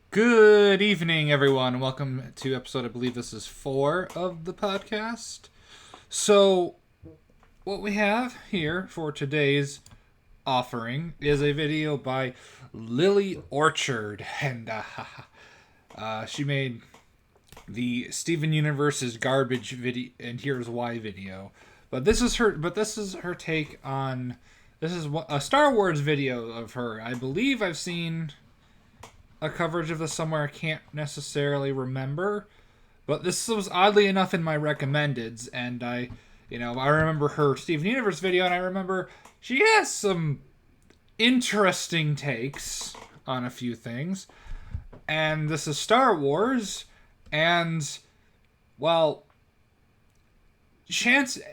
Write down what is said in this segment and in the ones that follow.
Good evening, everyone. Welcome to episode, I believe this is 4 of the podcast. So, what we have here for today's offering is a video by Lilly Orchard, and she made the Steven Universe's garbage video, and here's why video. But this is her take on. This is a Star Wars video of her. I believe I've seen a coverage of this somewhere. I can't necessarily remember, but this was oddly enough in my recommendeds, and I remember her Steven Universe video, and I remember she has some interesting takes on a few things, and this is Star Wars, and well, chances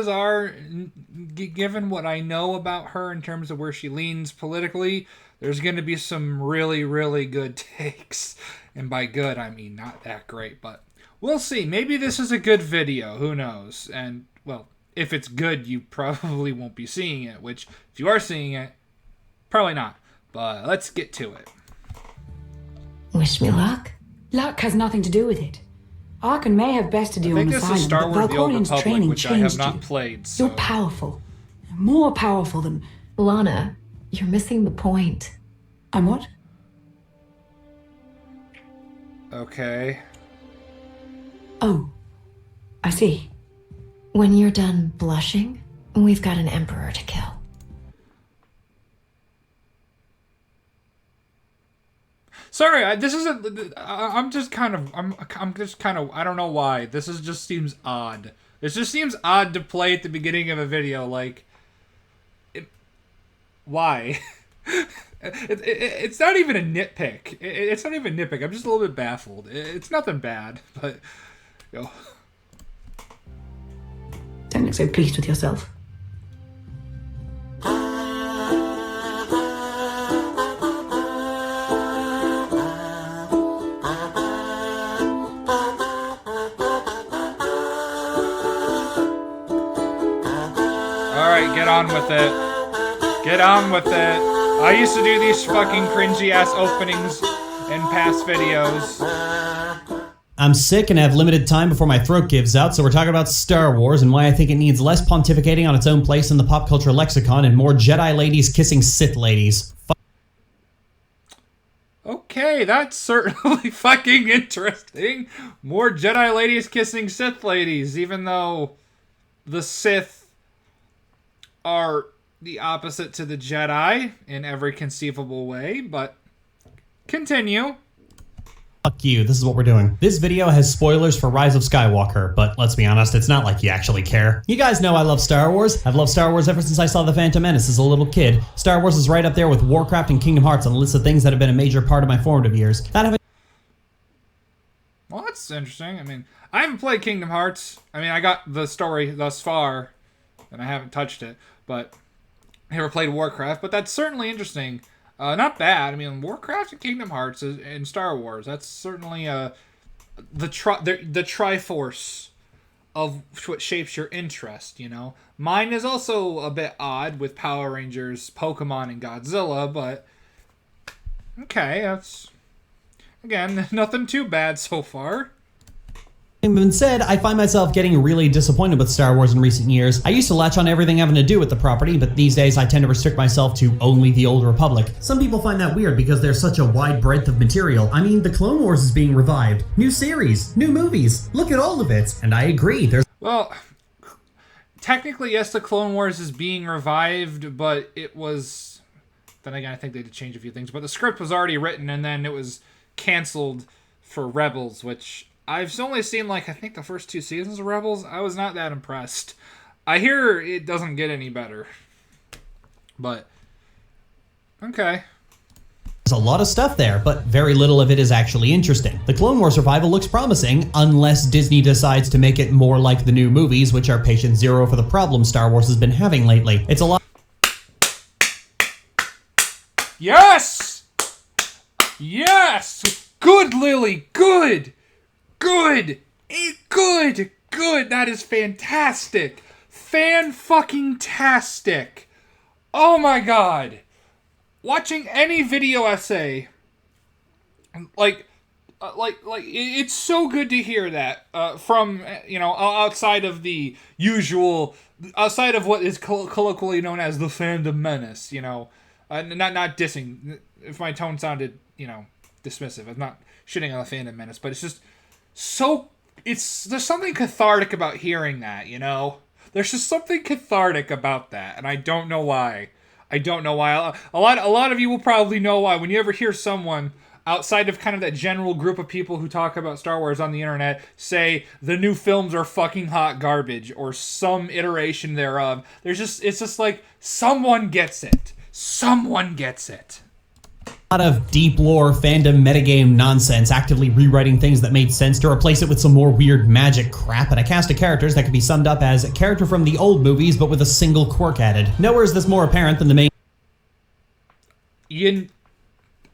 are, given what I know about her in terms of where she leans politically, there's going to be some really, really good takes. And by good, I mean not that great, but we'll see. Maybe this is a good video. Who knows? And, well, if it's good, you probably won't be seeing it, which, if you are seeing it, probably not. But let's get to it. Wish me luck. Luck has nothing to do with it. Arkan may have bested you I on think the this is Star but Wars The Old Valkorian's Republic, training which I have changed not you. played. So. You're powerful. More powerful than... Lana, you're missing the point. I'm what? Okay. Oh, I see. When you're done blushing, we've got an emperor to kill. Sorry, this isn't. I'm just kind of. I don't know why. Just seems odd. This just seems odd to play at the beginning of a video. Like, why? It's not even a nitpick. It's not even a nitpick. I'm just a little bit baffled. It's nothing bad, but Don't look so pleased with yourself. Alright, get on with it. Get on with it. I used to do these fucking cringy ass openings in past videos. I'm sick and have limited time before my throat gives out, so we're talking about Star Wars and why I think it needs less pontificating on its own place in the pop culture lexicon and more Jedi ladies kissing Sith ladies. Okay, that's certainly fucking interesting. More Jedi ladies kissing Sith ladies, even though the Sith are the opposite to the Jedi in every conceivable way, but continue. Fuck you, this is what we're doing. This video has spoilers for Rise of Skywalker, but let's be honest, it's not like you actually care. You guys know I love Star Wars. I've loved Star Wars ever since I saw The Phantom Menace as a little kid. Star Wars is right up there with Warcraft and Kingdom Hearts on the list of things that have been a major part of my formative years. Well, that's interesting. I mean, I haven't played Kingdom Hearts. I mean, I got the story thus far, and I haven't touched it, but I never played Warcraft, but that's certainly interesting. Not bad. I mean, Warcraft and Kingdom Hearts and Star Wars, that's certainly the Triforce of what shapes your interest, you know? Mine is also a bit odd with Power Rangers, Pokemon, and Godzilla, but okay, that's, again, nothing too bad so far. Having been said, I find myself getting really disappointed with Star Wars in recent years. I used to latch on to everything having to do with the property, but these days I tend to restrict myself to only the Old Republic. Some people find that weird because there's such a wide breadth of material. I mean, the Clone Wars is being revived. New series, new movies, look at all of it. And I agree, there's... Well, technically, yes, the Clone Wars is being revived, but it was... Then again, I think they had to change a few things, but the script was already written, and then it was canceled for Rebels, which... I've only seen, I think the first 2 seasons of Rebels. I was not that impressed. I hear it doesn't get any better. But, okay. There's a lot of stuff there, but very little of it is actually interesting. The Clone Wars revival looks promising, unless Disney decides to make it more like the new movies, which are patient zero for the problem Star Wars has been having lately. It's a lot... Yes! Yes! Good, Lily! Good! Good! Good! That is fantastic! Fan-fucking-tastic! Oh my god! Watching any video essay like it's so good to hear that from outside of the usual, outside of what is colloquially known as the fandom menace. Not dissing. If my tone sounded dismissive, I'm not shitting on the fandom menace, but it's just so there's something cathartic about hearing that. There's just something cathartic about that, and I don't know why. A lot of you will probably know why. When you ever hear someone outside of kind of that general group of people who talk about Star Wars on the internet say the new films are fucking hot garbage or some iteration thereof, it's just like someone gets it. Someone gets it. A lot of deep lore, fandom, metagame nonsense, actively rewriting things that made sense to replace it with some more weird magic crap, and a cast of characters that could be summed up as a character from the old movies, but with a single quirk added. Nowhere is this more apparent than the main...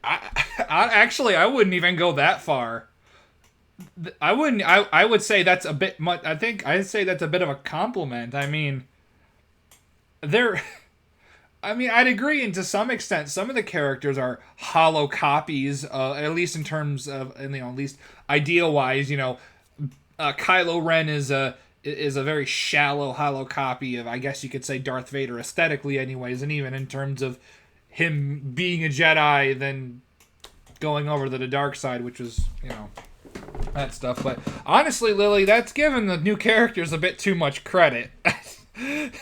I wouldn't even go that far. I would say that's a bit much. I'd say that's a bit of a compliment. I'd agree, and to some extent, some of the characters are hollow copies, at least in terms of, at least idea-wise. Kylo Ren is a very shallow, hollow copy of, I guess you could say, Darth Vader aesthetically, anyways, and even in terms of him being a Jedi, then going over to the dark side, which was, that stuff. But honestly, Lily, that's giving the new characters a bit too much credit.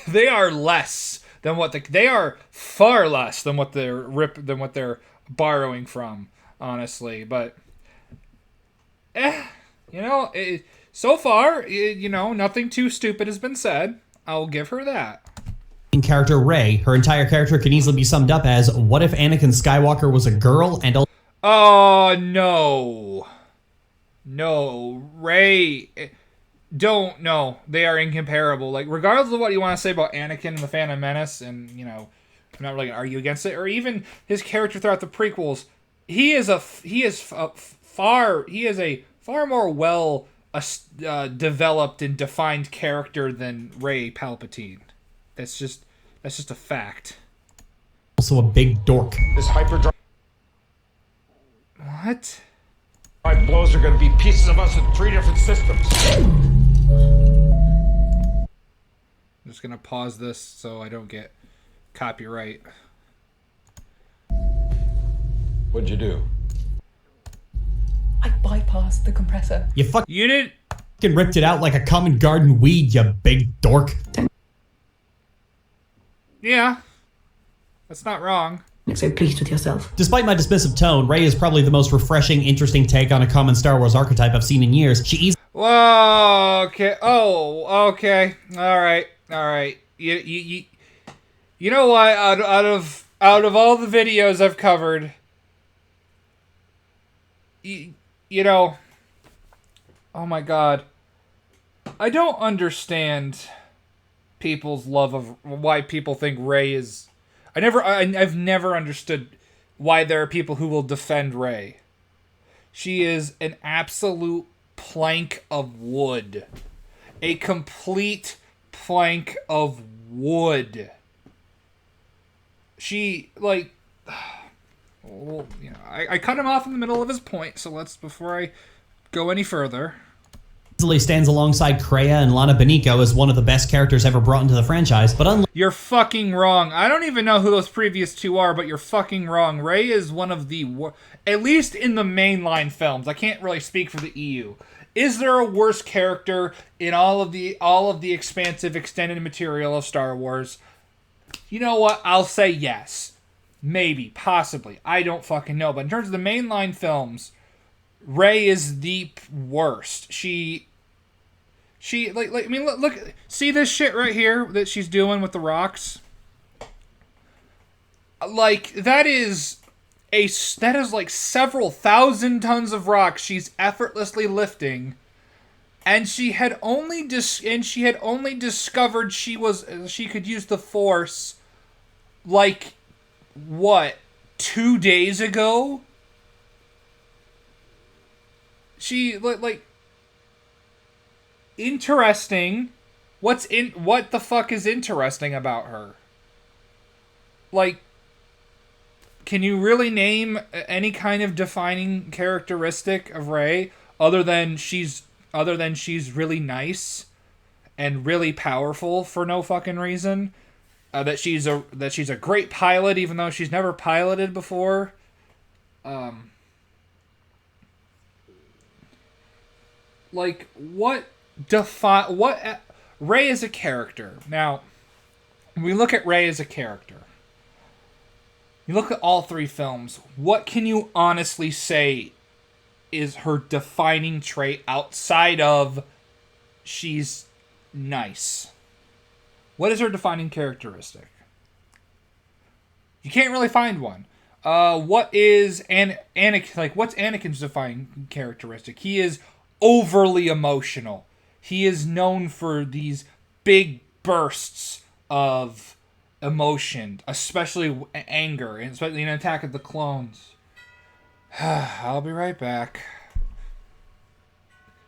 They are less than they are far less than what they're borrowing from, honestly. But so far, nothing too stupid has been said. I'll give her that. Character Rey, her entire character can easily be summed up as, what if Anakin Skywalker was a girl and... Oh, no, Rey, don't, no, they are incomparable. Like, regardless of what you want to say about Anakin and the Phantom Menace, and, I'm not really gonna argue against it, or even his character throughout the prequels, he is a far more well developed and defined character than Rey Palpatine. That's just a fact. Also a big dork. This hyperdrive... What? blows are going to be pieces of us in 3 different systems. I'm just going to pause this so I don't get copyright. What'd you do? I bypassed the compressor. You did? Fucking ripped it out like a common garden weed, you big dork. Yeah. That's not wrong. You're so pleased with yourself. Despite my dismissive tone, Rey is probably the most refreshing, interesting take on a common Star Wars archetype I've seen in years. She easily... Whoa, okay. Oh, okay. All right. You know what? Out of all the videos I've covered, oh my God, I don't understand people's love of why people think Rey is. I've never understood why there are people who will defend Rey. She is an absolute plank of wood. A complete plank of wood. She, like... Well, I cut him off in the middle of his point, so before I go any further... easily stands alongside Kreia and Lana Beniko as one of the best characters ever brought into the franchise, but You're fucking wrong. I don't even know who those previous two are, but you're fucking wrong. Rey is one of the at least in the mainline films. I can't really speak for the EU. Is there a worse character in all of the expansive extended material of Star Wars? You know what? I'll say yes. Maybe, possibly. I don't fucking know. But in terms of the mainline films, Rey is the worst. She look, see this shit right here that she's doing with the rocks? Like, that is like several thousand tons of rocks she's effortlessly lifting, and she had only discovered she could use the Force, like, what, 2 days ago? She, like, interesting. What the fuck is interesting about her? Like, can you really name any kind of defining characteristic of Rey other than she's really nice and really powerful for no fucking reason? That she's a great pilot even though she's never piloted before. Like what Rey is a character. Now, when we look at Rey as a character, you look at all three films, what can you honestly say is her defining trait outside of she's nice? What is her defining characteristic? You can't really find one. What is Anakin? Like, what's Anakin's defining characteristic? He is overly emotional. He is known for these big bursts of emotion, especially anger, and especially in Attack of the Clones. I'll be right back.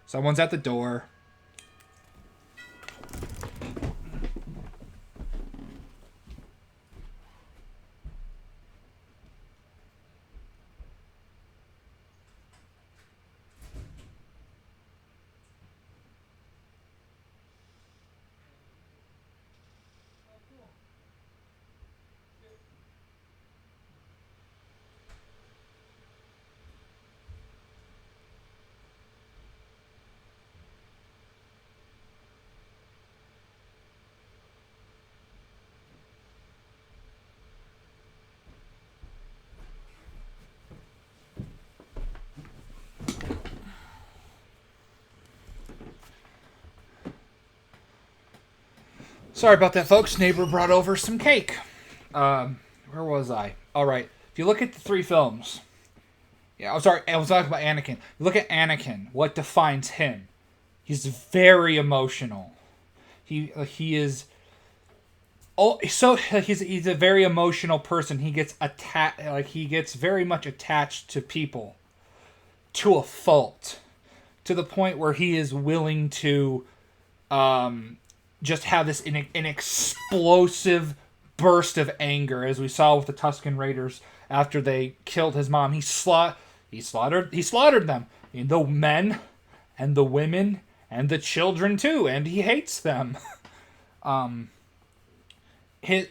Someone's at the door. Sorry about that, folks. Neighbor brought over some cake. Where was I? All right. If you look at the three films, I was talking about Anakin. You look at Anakin. What defines him? He's very emotional. He is. Oh, so he's a very emotional person. He gets he gets very much attached to people, to a fault, to the point where he is willing to, just have this an explosive burst of anger, as we saw with the Tusken Raiders after they killed his mom. He slaughtered them, the men and the women and the children too, and he hates them. His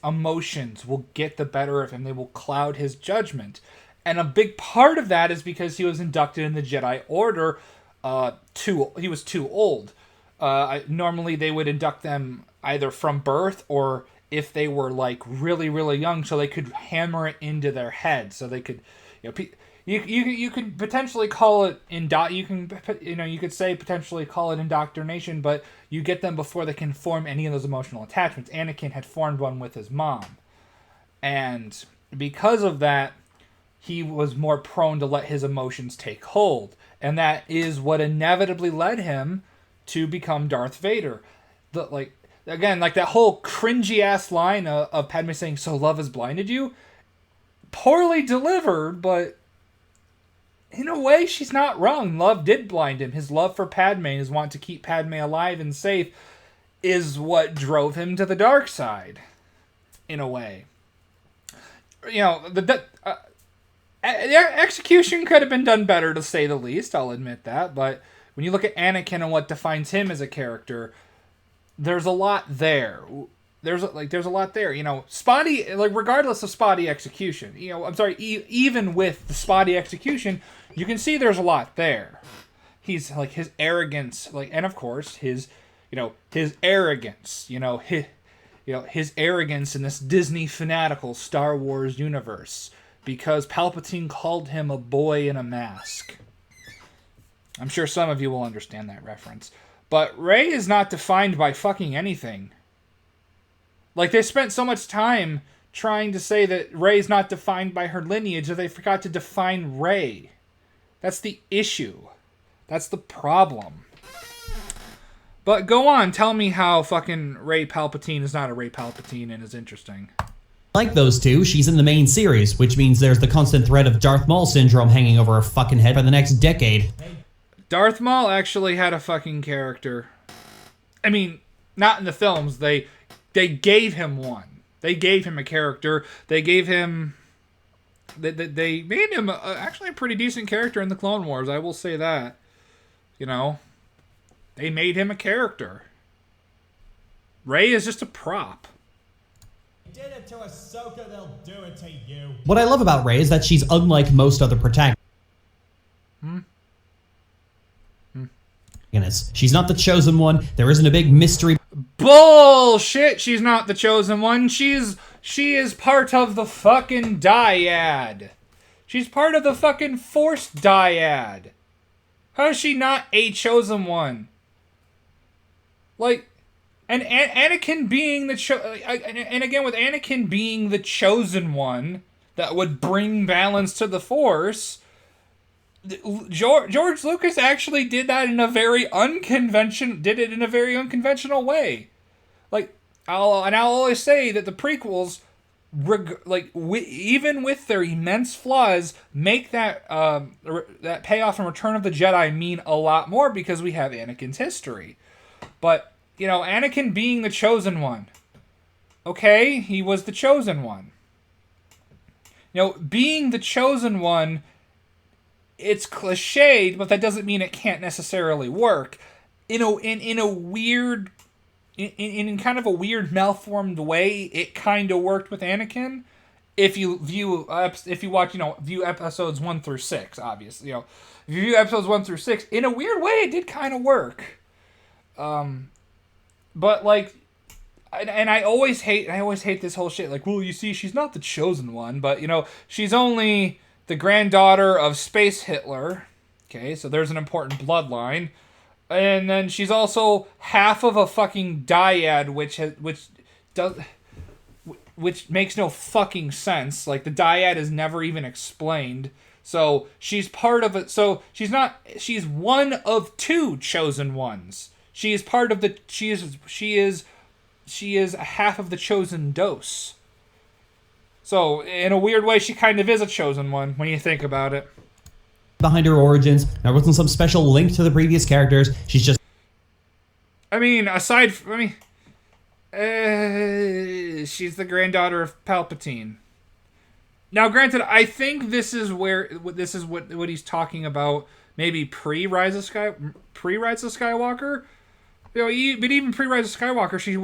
emotions will get the better of him. They will cloud his judgment, and a big part of that is because he was inducted in the Jedi Order. He was too old. Normally they would induct them either from birth or if they were like really, really young, so they could hammer it into their head. So they could, you could potentially call it you could say potentially call it indoctrination, but you get them before they can form any of those emotional attachments. Anakin had formed one with his mom, and because of that, he was more prone to let his emotions take hold, and that is what inevitably led him to become Darth Vader. That whole cringy ass line of Padme saying, "So love has blinded you," poorly delivered, but in a way she's not wrong. Love did blind him. His love for Padme, his want to keep Padme alive and safe, is what drove him to the dark side, in a way. The execution could have been done better, to say the least, I'll admit that, but when you look at Anakin and what defines him as a character, there's a lot there. There's a lot there. Spotty, regardless of spotty execution, even with the spotty execution, you can see there's a lot there. He's his arrogance, and of course his arrogance, his arrogance in this Disney fanatical Star Wars universe, because Palpatine called him a boy in a mask. I'm sure some of you will understand that reference. But Rey is not defined by fucking anything. They spent so much time trying to say that Rey's not defined by her lineage that they forgot to define Rey. That's the issue. That's the problem. But go on, tell me how fucking Rey Palpatine is not a Rey Palpatine and is interesting. Like those two, she's in the main series, which means there's the constant threat of Darth Maul syndrome hanging over her fucking head for the next decade. Darth Maul actually had a fucking character. I mean, not in the films. They gave him one. They gave him a character. They gave him... They made him actually a pretty decent character in the Clone Wars. I will say that. You know, they made him a character. Rey is just a prop. Did it to Ahsoka, they'll do it to you. What I love about Rey is that she's unlike most other protagonists. She's not the chosen one. There isn't a big mystery. Bullshit! She's not the chosen one. She is part of the fucking dyad. She's part of the fucking Force dyad. How is she not a chosen one? Like, and Anakin being the and again with Anakin being the chosen one that would bring balance to the Force. George Lucas actually did that in a very unconventional way. Like, I'll always say that the prequels, even with their immense flaws, make that that payoff in Return of the Jedi mean a lot more because we have Anakin's history. But, you know, Anakin being the chosen one. Okay, he was the chosen one. You know, being the chosen one, it's cliched, but that doesn't mean it can't necessarily work. In a weird, in kind of a weird malformed way, it kind of worked with Anakin. If you view episodes 1 through 6, obviously, if you view episodes 1 through 6, in a weird way, it did kind of work. But like, and I always hate this whole shit. Like, well, you see, she's not the chosen one, but she's only the granddaughter of Space Hitler. Okay, so there's an important bloodline. And then she's also half of a fucking dyad, which makes no fucking sense. Like, the dyad is never even explained. So she's part of it. So she's one of two chosen ones. She is part of the, she is a half of the chosen dose. So, in a weird way, she kind of is a chosen one when you think about it. Behind her origins, there wasn't some special link to the previous characters. She's just... she's the granddaughter of Palpatine. Now, granted, I think this is what he's talking about. Maybe pre-Rise of Skywalker. But even pre-Rise of Skywalker, she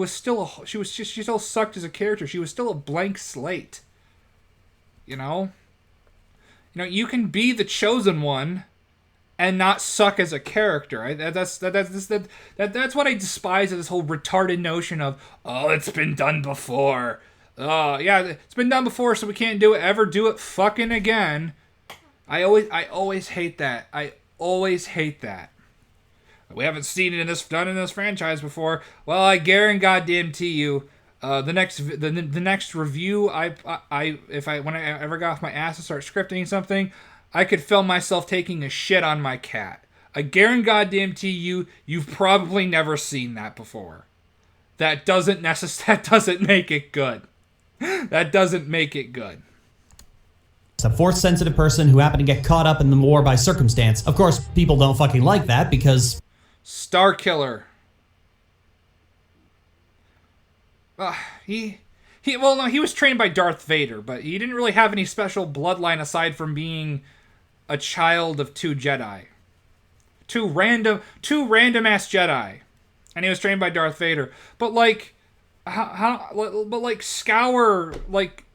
still sucked as a character. She was still a blank slate. You can be the chosen one and not suck as a character. That's what I despise of this whole retarded notion of, oh, it's been done before. Yeah, it's been done before, so we can't ever do it fucking again. I always hate that. I always hate that. We haven't seen it done in this franchise before. Well, I guarantee you, the next review, when I ever got off my ass to start scripting something, I could film myself taking a shit on my cat. I guarantee you, you've probably never seen that before. That doesn't make it good. That doesn't make it good. It's a Force-sensitive person who happened to get caught up in the war by circumstance. Of course, people don't fucking like that because... Star Killer. He was trained by Darth Vader, but he didn't really have any special bloodline aside from being a child of two Jedi. Two random ass Jedi. And he was trained by Darth Vader. But scour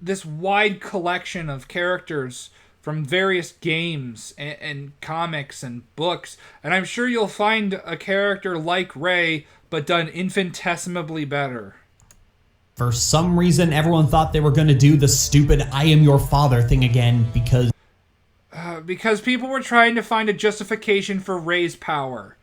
this wide collection of characters from various games and comics and books, and I'm sure you'll find a character like Rey, but done infinitesimally better. For some reason, everyone thought they were going to do the stupid "I am your father" thing again because people were trying to find a justification for Rey's power.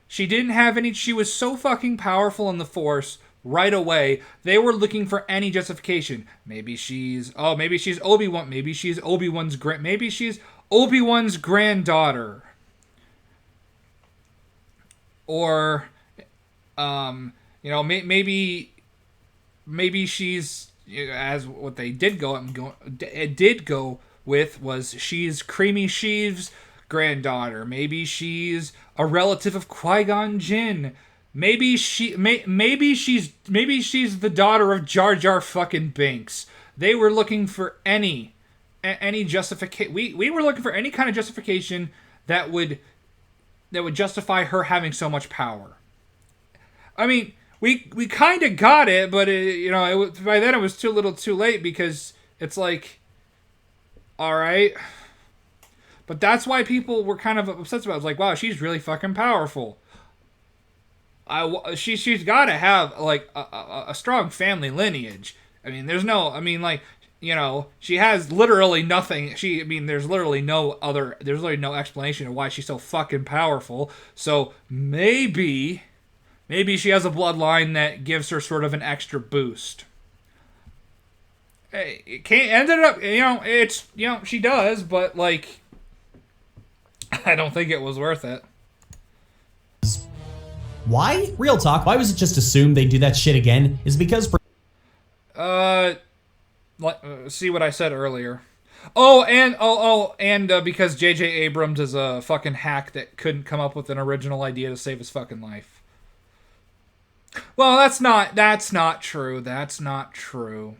She didn't have any. She was so fucking powerful in the Force. Right away, they were looking for any justification. Maybe she's Obi-Wan. Maybe she's Obi-Wan's granddaughter. Or, maybe she's, as what they did go with was she's Creamy Sheev's granddaughter. Maybe she's a relative of Qui-Gon Jinn. maybe maybe she's the daughter of Jar Jar fucking Binks. They were looking for any justification. We were looking for any kind of justification that would justify her having so much power. I mean, we kind of got it, but by then it was too little, too late, because it's like, all right. But that's why people were kind of obsessed about it. It was like, wow, she's really fucking powerful. She's got to have like a strong family lineage. I mean, she has literally nothing. There's literally no explanation of why she's so fucking powerful. So maybe she has a bloodline that gives her sort of an extra boost. It ended up, she does, but like, I don't think it was worth it. Why? Real talk, why was it just assumed they'd do that shit again? Is it because... see what I said earlier. And because J.J. Abrams is a fucking hack that couldn't come up with an original idea to save his fucking life. Well, that's not true. That's not true.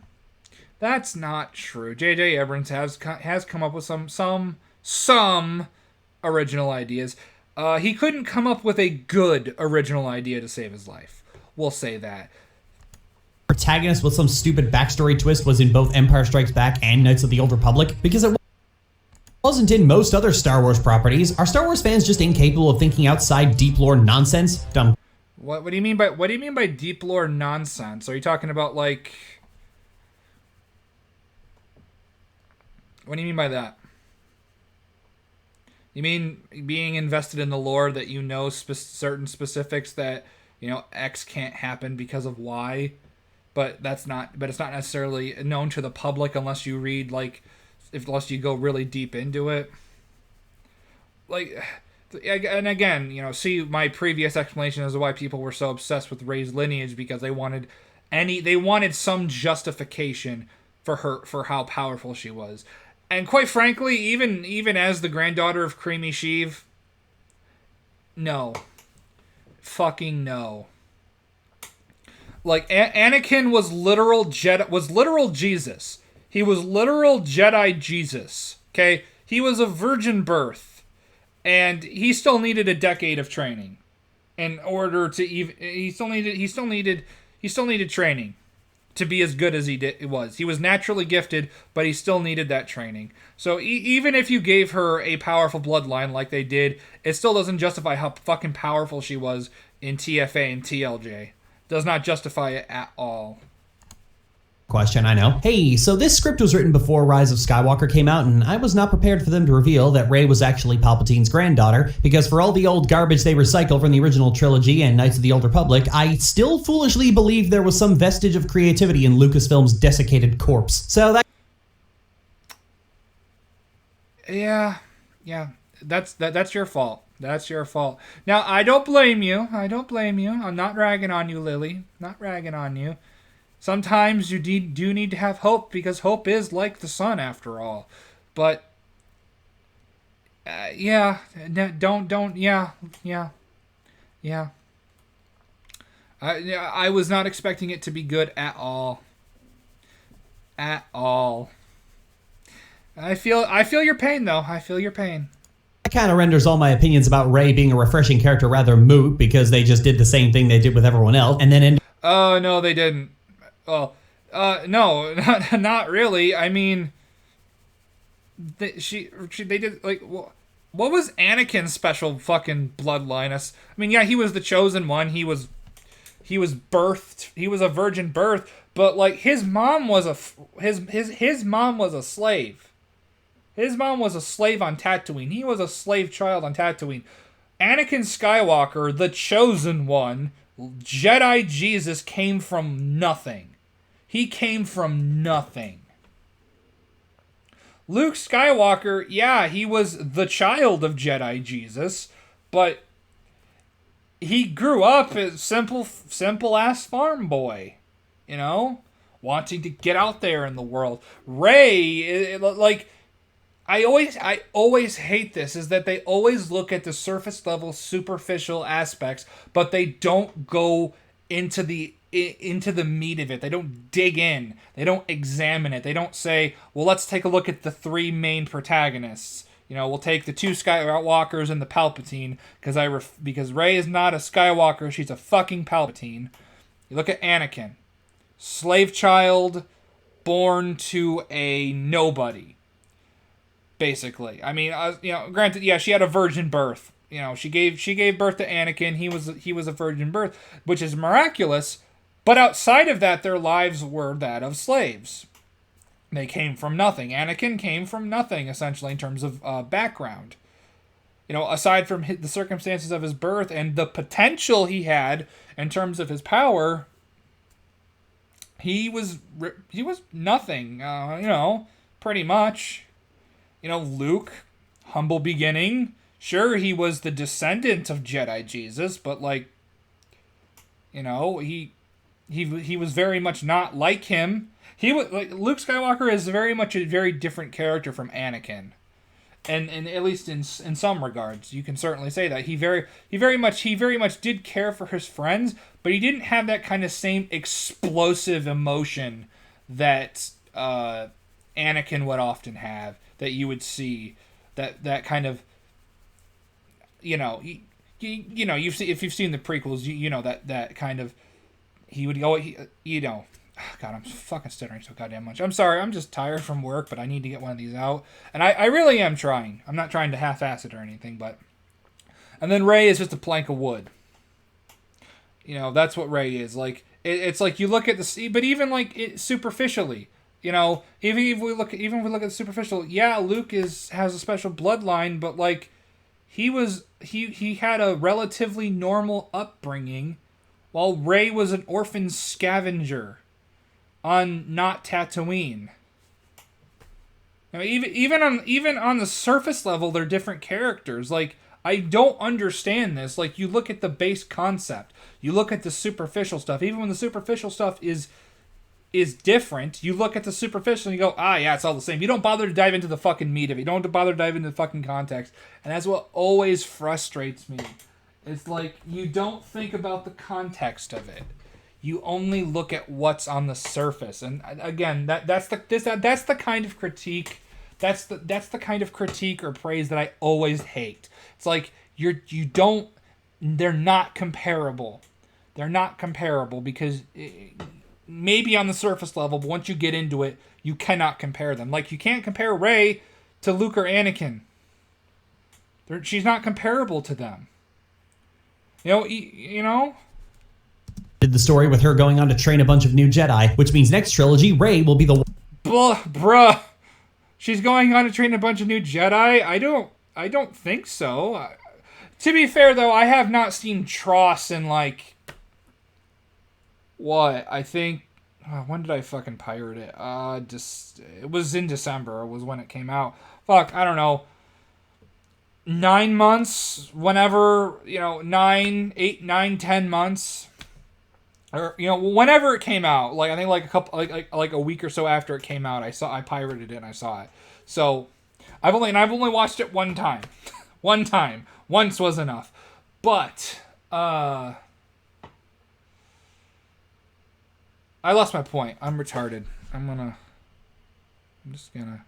J.J. Abrams has come up with some original ideas. He couldn't come up with a good original idea to save his life. We'll say that. Protagonist with some stupid backstory twist was in both Empire Strikes Back and Knights of the Old Republic, because it wasn't in most other Star Wars properties. Are Star Wars fans just incapable of thinking outside deep lore nonsense? Dumb. What do you mean by deep lore nonsense? Are you talking about like? What do you mean by that? You mean being invested in the lore that certain specifics that X can't happen because of Y, but it's not necessarily known to the public unless you read unless you go really deep into it. Like, and again, see my previous explanation as to why people were so obsessed with Rey's lineage, because they wanted some justification for how powerful she was. And quite frankly, even as the granddaughter of Creamy Sheev, no. Fucking no. Like, Anakin was literal Jesus. He was literal Jedi Jesus. Okay? He was a virgin birth. And he still needed a decade of training in order to he still needed training to be as good as he was. He was naturally gifted, but he still needed that training. So even if you gave her a powerful bloodline like they did, it still doesn't justify how fucking powerful she was in TFA and TLJ. Does not justify it at all. Question, I know. Hey, so this script was written before Rise of Skywalker came out, and I was not prepared for them to reveal that Rey was actually Palpatine's granddaughter, because for all the old garbage they recycle from the original trilogy and Knights of the Old Republic, I still foolishly believe there was some vestige of creativity in Lucasfilm's desiccated corpse. So that... Yeah, that's your fault. That's your fault. Now, I don't blame you. I'm not ragging on you, Lily. Not ragging on you. Sometimes you do need to have hope, because hope is like the sun, after all. But, yeah. I was not expecting it to be good at all. At all. I feel your pain, though. I feel your pain. That kind of renders all my opinions about Rey being a refreshing character rather moot, because they just did the same thing they did with everyone else, and then... Oh, no, they didn't. Well, no, not really. I mean, they did, like, what was Anakin's special fucking bloodline? I mean, yeah, he was the chosen one. He was birthed. He was a virgin birth, but like his mom was his mom was a slave. His mom was a slave on Tatooine. He was a slave child on Tatooine. Anakin Skywalker, the chosen one, Jedi Jesus, came from nothing. He came from nothing. Luke Skywalker, yeah, he was the child of Jedi Jesus, but he grew up as simple ass farm boy, wanting to get out there in the world. Rey, like, I always hate this, is that they always look at the surface level superficial aspects, but they don't go into the meat of it. They don't dig in. They don't examine it. They don't say, well, let's take a look at the three main protagonists. You know, we'll take the two Skywalkers and the Palpatine, because Rey is not a Skywalker, she's a fucking Palpatine. You look at Anakin, slave child, born to a nobody, basically. I mean, granted, yeah, she had a virgin birth. You know, she gave birth to Anakin. He was a virgin birth, which is miraculous. But outside of that, their lives were that of slaves. They came from nothing. Anakin came from nothing, essentially, in terms of background. You know, aside from the circumstances of his birth and the potential he had in terms of his power, he was nothing. You know, pretty much. You know, Luke, humble beginning. Sure, he was the descendant of Jedi Jesus, but like, you know, he was very much not like him. He was like, Luke Skywalker is very much a very different character from Anakin, and at least in some regards, you can certainly say that he very much did care for his friends, but he didn't have that kind of same explosive emotion that Anakin would often have, that you would see, that kind of, you know, if you've seen the prequels, you know that kind of, he would go, you know. God, I'm fucking stuttering so goddamn much. I'm sorry, I'm just tired from work, but I need to get one of these out. And I really am trying. I'm not trying to half-ass it or anything, but... And then Rey is just a plank of wood. You know, that's what Rey is. Like, it's like you look at the... But even, like, superficially, you know, even if we look at the superficial, yeah, Luke has a special bloodline, but, like, he had a relatively normal upbringing, while Rey was an orphan scavenger on not Tatooine. Now, even on the surface level, they're different characters. Like, I don't understand this. Like, you look at the base concept, you look at the superficial stuff. Even when the superficial stuff is different, you look at the superficial and you go, yeah, it's all the same. You don't bother to dive into the fucking meat of it. You don't bother to dive into the fucking context. And that's what always frustrates me. It's like, you don't think about the context of it. You only look at what's on the surface, and again, that's the kind of critique. That's the kind of critique or praise that I always hate. It's like they're not comparable. They're not comparable because maybe on the surface level, but once you get into it, you cannot compare them. Like, you can't compare Rey to Luke or Anakin. She's not comparable to them. You know. The story with her going on to train a bunch of new Jedi, which means next trilogy, Rey will be the... Bruh. She's going on to train a bunch of new Jedi? I don't think so. To be fair, though, I have not seen Tross in, like... What? I think... when did I fucking pirate it? It was in December, was when it came out. Fuck, I don't know. 9 months? Whenever, 10 months... Or, whenever it came out, like, I think like a couple, like a week or so after it came out, I pirated it and I saw it. So I've only watched it one time. Once was enough. But I lost my point. I'm retarded. I'm just gonna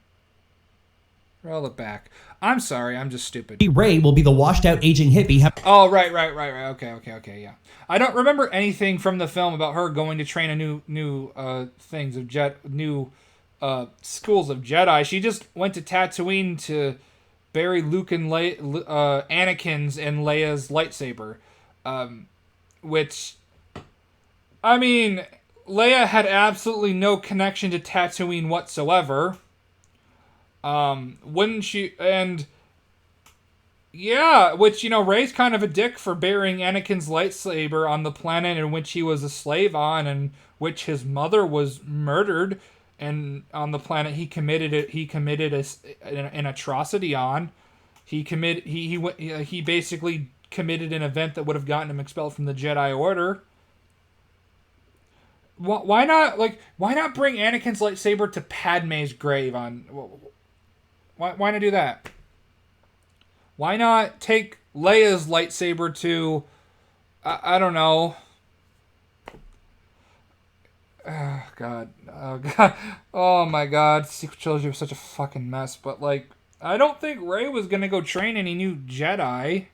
roll it back. I'm sorry, I'm just stupid. Rey will be the washed-out aging hippie. Oh, right. Okay, yeah. I don't remember anything from the film about her going to train a new schools of Jedi. She just went to Tatooine to bury Luke and Anakin's and Leia's lightsaber, which, I mean, Leia had absolutely no connection to Tatooine whatsoever. Wouldn't she? And yeah, which, Rey's kind of a dick for burying Anakin's lightsaber on the planet in which he was a slave on, and which his mother was murdered, and on the planet he committed an atrocity on. He basically committed an event that would have gotten him expelled from the Jedi Order. Why not bring Anakin's lightsaber to Padme's grave on? Why not do that? Why not take Leia's lightsaber to, I don't know. Oh, God. Oh, God. Oh, my God. Sequel trilogy was such a fucking mess. But, like, I don't think Rey was going to go train any new Jedi.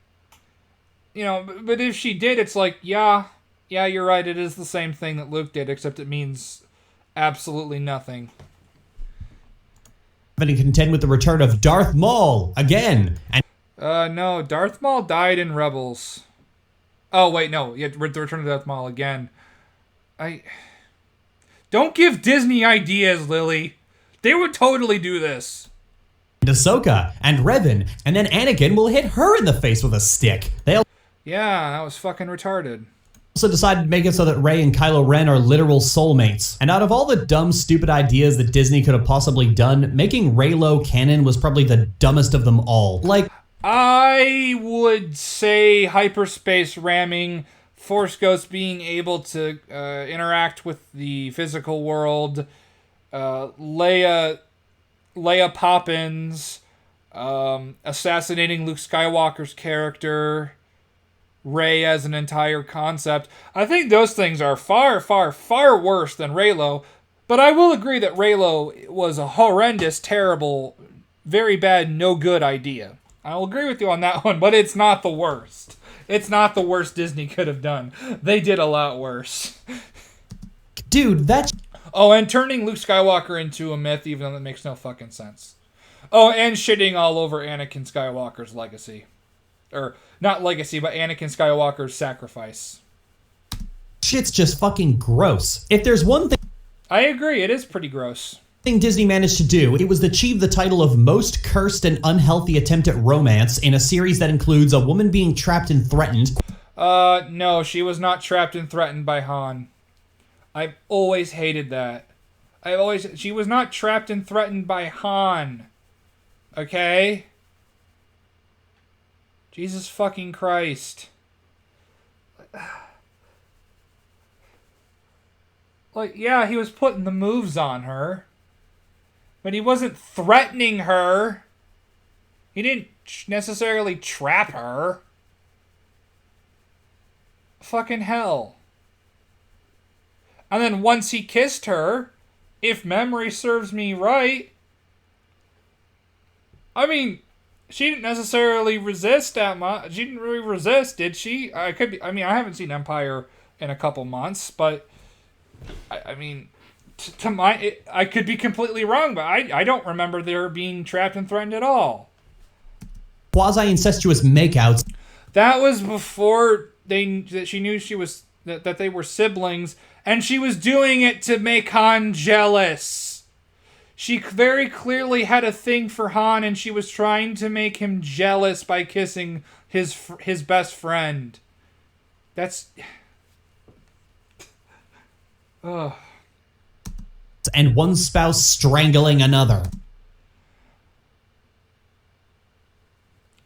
You know, but if she did, it's like, yeah, you're right. It is the same thing that Luke did, except it means absolutely nothing. Having to contend with the return of Darth Maul again. And no, Darth Maul died in Rebels. Oh, wait, no. Yeah, the return of Darth Maul again. Don't give Disney ideas, Lily. They would totally do this. Ahsoka and Revan, and then Anakin will hit her in the face with a stick. They Yeah, that was fucking retarded. also decided to make it so that Rey and Kylo Ren are literal soulmates. And out of all the dumb, stupid ideas that Disney could have possibly done, making Reylo canon was probably the dumbest of them all. Like, I would say hyperspace ramming, Force Ghost being able to interact with the physical world, Leia Poppins, assassinating Luke Skywalker's character, Rey as an entire concept. I think those things are far, far, far worse than Reylo, but I will agree that Reylo was a horrendous, terrible, very bad, no good idea. I'll agree with you on that one, but it's not the worst. It's not the worst Disney could have done. They did a lot worse. dude, that Oh, and turning Luke Skywalker into a myth, even though that makes no fucking sense. Oh, and shitting all over Anakin Skywalker's legacy. Or, not legacy, but Anakin Skywalker's sacrifice. shit's just fucking gross. If there's one I agree, it is pretty gross. thing Disney managed to do, it was to achieve the title of most cursed and unhealthy attempt at romance in a series that includes a woman being trapped and threatened. No, she was not trapped and threatened by Han. I've always hated that. She was not trapped and threatened by Han. Okay? Jesus fucking Christ. Like, yeah, he was putting the moves on her. But he wasn't threatening her. He didn't necessarily trap her. Fucking hell. And then once he kissed her, if memory serves me right, I mean, she didn't necessarily resist that much. She didn't really resist, did she? I haven't seen Empire in a couple months, but I mean, I could be completely wrong, but I don't remember there being trapped and threatened at all. Quasi-incestuous makeouts. That was before that she knew that they were siblings, and she was doing it to make Han jealous. She very clearly had a thing for Han, and she was trying to make him jealous by kissing his best friend. That's... Ugh. And one spouse strangling another.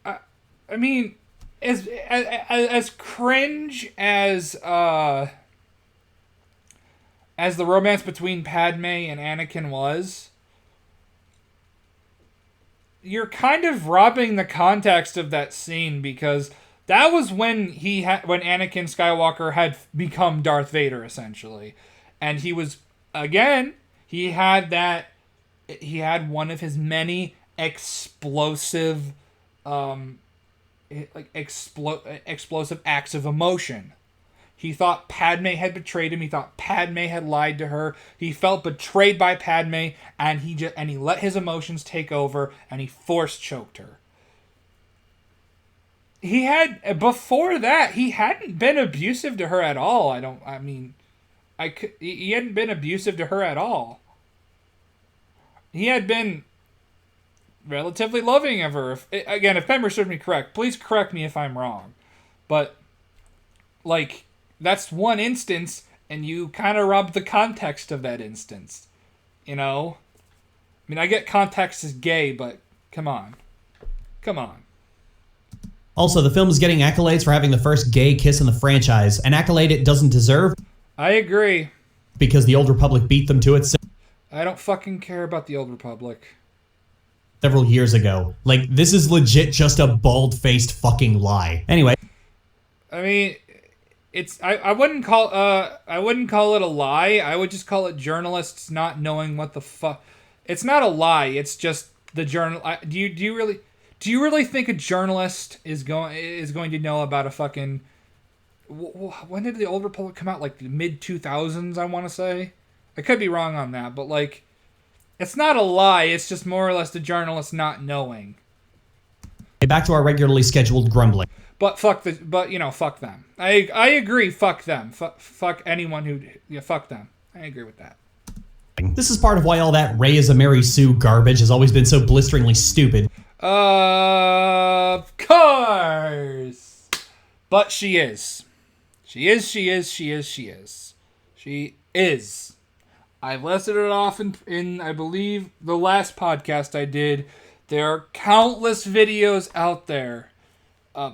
I mean, as cringe as the romance between Padme and Anakin was, you're kind of robbing the context of that scene, because that was when when Anakin Skywalker had become Darth Vader, essentially. And he was, again, he had one of his many explosive explosive acts of emotion. He thought Padme had betrayed him. He thought Padme had lied to her. He felt betrayed by Padme, and he let his emotions take over, and he force choked her. Before that, he hadn't been abusive to her at all. He hadn't been abusive to her at all. He had been relatively loving of her. If memory serves me correct, please correct me if I'm wrong. But, like, that's one instance, and you kind of robbed the context of that instance. You know? I mean, I get context is gay, but come on. Come on. Also, the film is getting accolades for having the first gay kiss in the franchise, an accolade it doesn't deserve. I agree. Because the Old Republic beat them to it. I don't fucking care about the Old Republic. several years ago. Like, this is legit just a bald-faced fucking lie. Anyway. I mean, I wouldn't call it a lie. I would just call it journalists not knowing what the fuck. It's not a lie. It's just the journal. Do you really think a journalist is going to know about a fucking? When did the Old Republic come out? Like the mid 2000s, I want to say. I could be wrong on that, but like, it's not a lie. It's just more or less the journalist not knowing. Back to our regularly scheduled grumbling. But fuck them. I agree. Fuck them. Fuck anyone who. Yeah, fuck them. I agree with that. This is part of why all that Rey is a Mary Sue garbage has always been so blisteringly stupid. Of course. But she is. She is. I've listed it off in I believe, the last podcast I did. There are countless videos out there.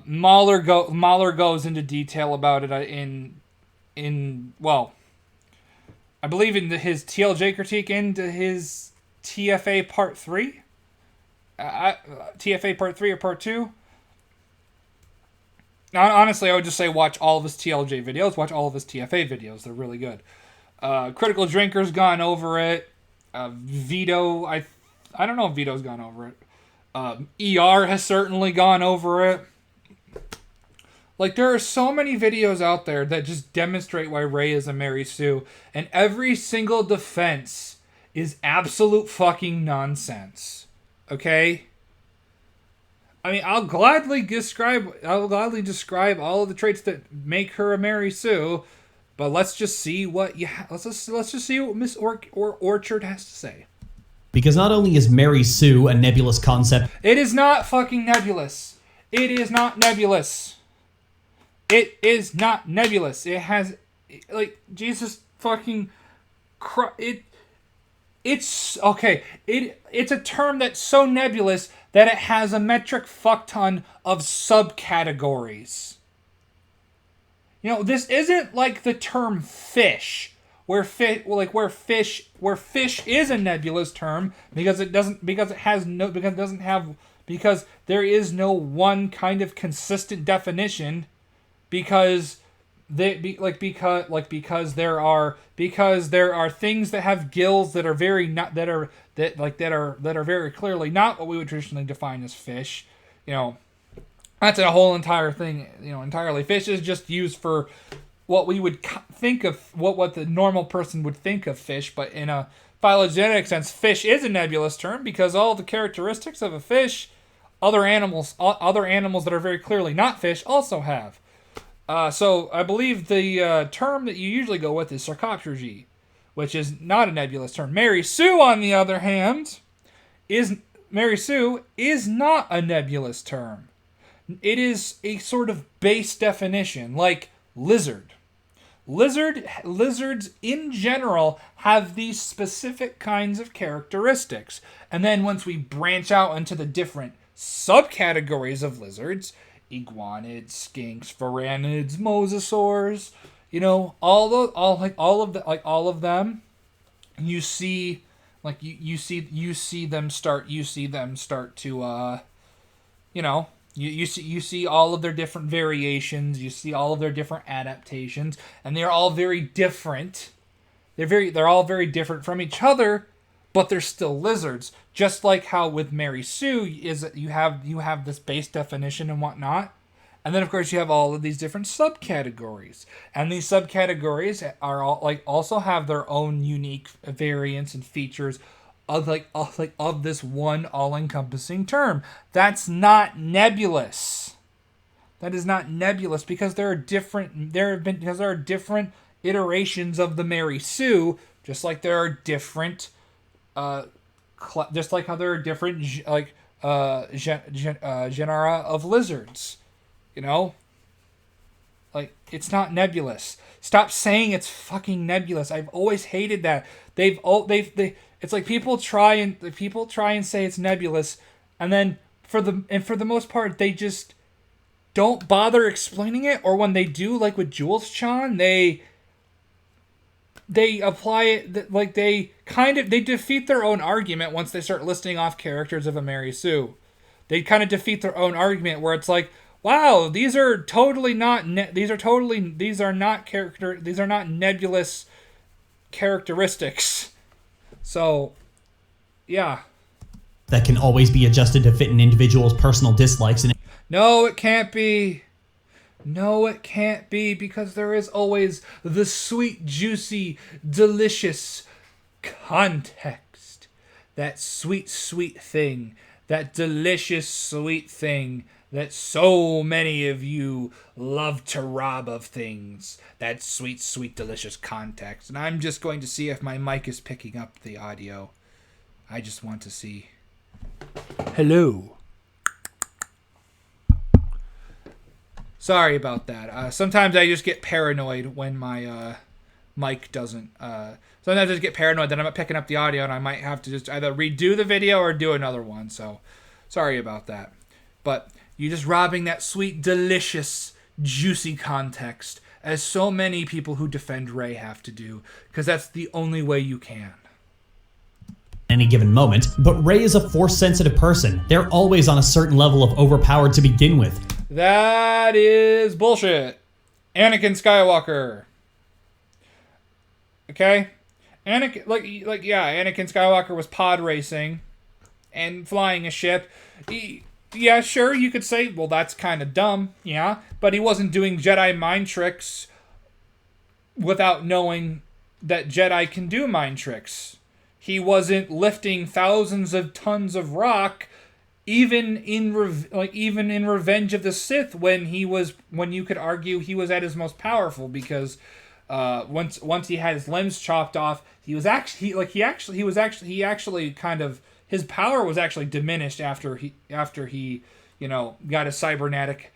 Mahler goes into detail about it I believe in his TLJ critique into his TFA Part 3. TFA Part 3 or Part 2. Honestly, I would just say watch all of his TLJ videos. Watch all of his TFA videos. They're really good. Critical Drinker's gone over it. Vito, I don't know if Vito's gone over it. ER has certainly gone over it. Like, there are so many videos out there that just demonstrate why Rey is a Mary Sue, and every single defense is absolute fucking nonsense. Okay? I mean, I'll gladly describe all of the traits that make her a Mary Sue, but let's just see what let's just see what Miss Orchard has to say. Because not only is Mary Sue a nebulous concept, it is not fucking nebulous. It is not nebulous. It is not nebulous. It has, like, Jesus fucking Christ. It's okay. It's a term that's so nebulous that it has a metric fuck ton of subcategories. You know, this isn't like the term fish, where fish is a nebulous term because there is no one kind of consistent definition. Because there are things that have gills that are very clearly not what we would traditionally define as fish. You know, that's a whole entire thing. You know, entirely. Fish is just used for what we would think of what the normal person would think of fish, but in a phylogenetic sense, fish is a nebulous term because all the characteristics of a fish, other animals that are very clearly not fish also have. So I believe the term that you usually go with is sarcoptergy, which is not a nebulous term. Mary Sue, on the other hand, is not a nebulous term. It is a sort of base definition, like lizard. Lizards in general have these specific kinds of characteristics. And then once we branch out into the different subcategories of lizards, iguanids, skinks, varanids, mosasaurs, you know, all of them, you see them start to you see all of their different variations, you see all of their different adaptations, and they're all very different. They're all very different from each other, but they're still lizards. Just like how with Mary Sue is you have this base definition and whatnot, and then of course you have all of these different subcategories, and these subcategories are all also have their own unique variants and features of this one all-encompassing term. That's not nebulous. That is not nebulous because there are different iterations of the Mary Sue, just like there are different. Just like how there are different genera of lizards, you know, like it's not nebulous. Stop saying it's fucking nebulous. I've always hated that. It's like people try and say it's nebulous, and then for the most part they just don't bother explaining it, or when they do, like with Jules Chan, they they apply it like they defeat their own argument once they start listing off characters of a Mary Sue. They kind of defeat their own argument where it's like, wow, these are not nebulous characteristics. So, yeah. That can always be adjusted to fit an individual's personal dislikes. And no, it can't be. No, it can't be, because there is always the sweet, juicy, delicious context. That sweet, sweet thing. That delicious, sweet thing that so many of you love to rob of things. That sweet, sweet, delicious context. And I'm just going to see if my mic is picking up the audio. I just want to see. Hello. Sorry about that. Sometimes I just get paranoid when my mic doesn't. Sometimes I just get paranoid that I'm not picking up the audio, and I might have to just either redo the video or do another one. So, sorry about that. But you're just robbing that sweet, delicious, juicy context, as so many people who defend Rey have to do, because that's the only way you can. any given moment, but Rey is a Force-sensitive person. They're always on a certain level of overpowered to begin with. That is bullshit. Anakin Skywalker. Okay? Anakin Skywalker was pod racing and flying a ship. Yeah, sure, you could say, well, that's kind of dumb, yeah, but he wasn't doing Jedi mind tricks without knowing that Jedi can do mind tricks. He wasn't lifting thousands of tons of rock, even in Revenge of the Sith, when you could argue he was at his most powerful, because once he had his limbs chopped off, his power was actually diminished after he got a cybernetic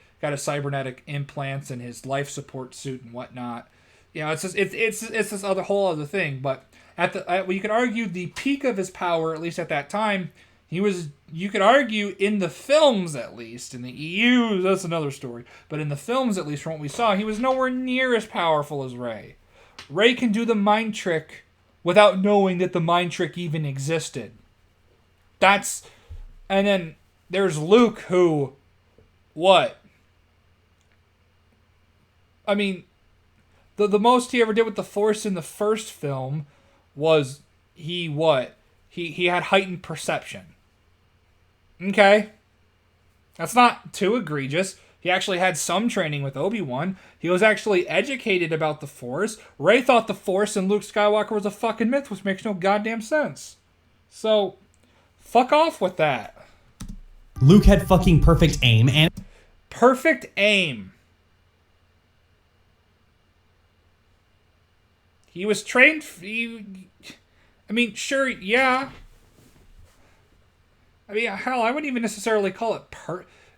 implants and his life support suit and whatnot. It's this whole other thing. But you could argue the peak of his power, at least at that time, you could argue in the films, at least in the EU, that's another story. But in the films, at least from what we saw, he was nowhere near as powerful as Rey. Rey can do the mind trick without knowing that the mind trick even existed. And then there's Luke, who, what? I mean, the most he ever did with the Force in the first film was he had heightened perception. Okay. That's not too egregious. He actually had some training with Obi-Wan. He was actually educated about the Force. Rey thought the Force and Luke Skywalker was a fucking myth, which makes no goddamn sense. So, fuck off with that. Luke had fucking perfect aim and... Perfect aim. He was trained... sure, yeah. Hell, I wouldn't even necessarily call it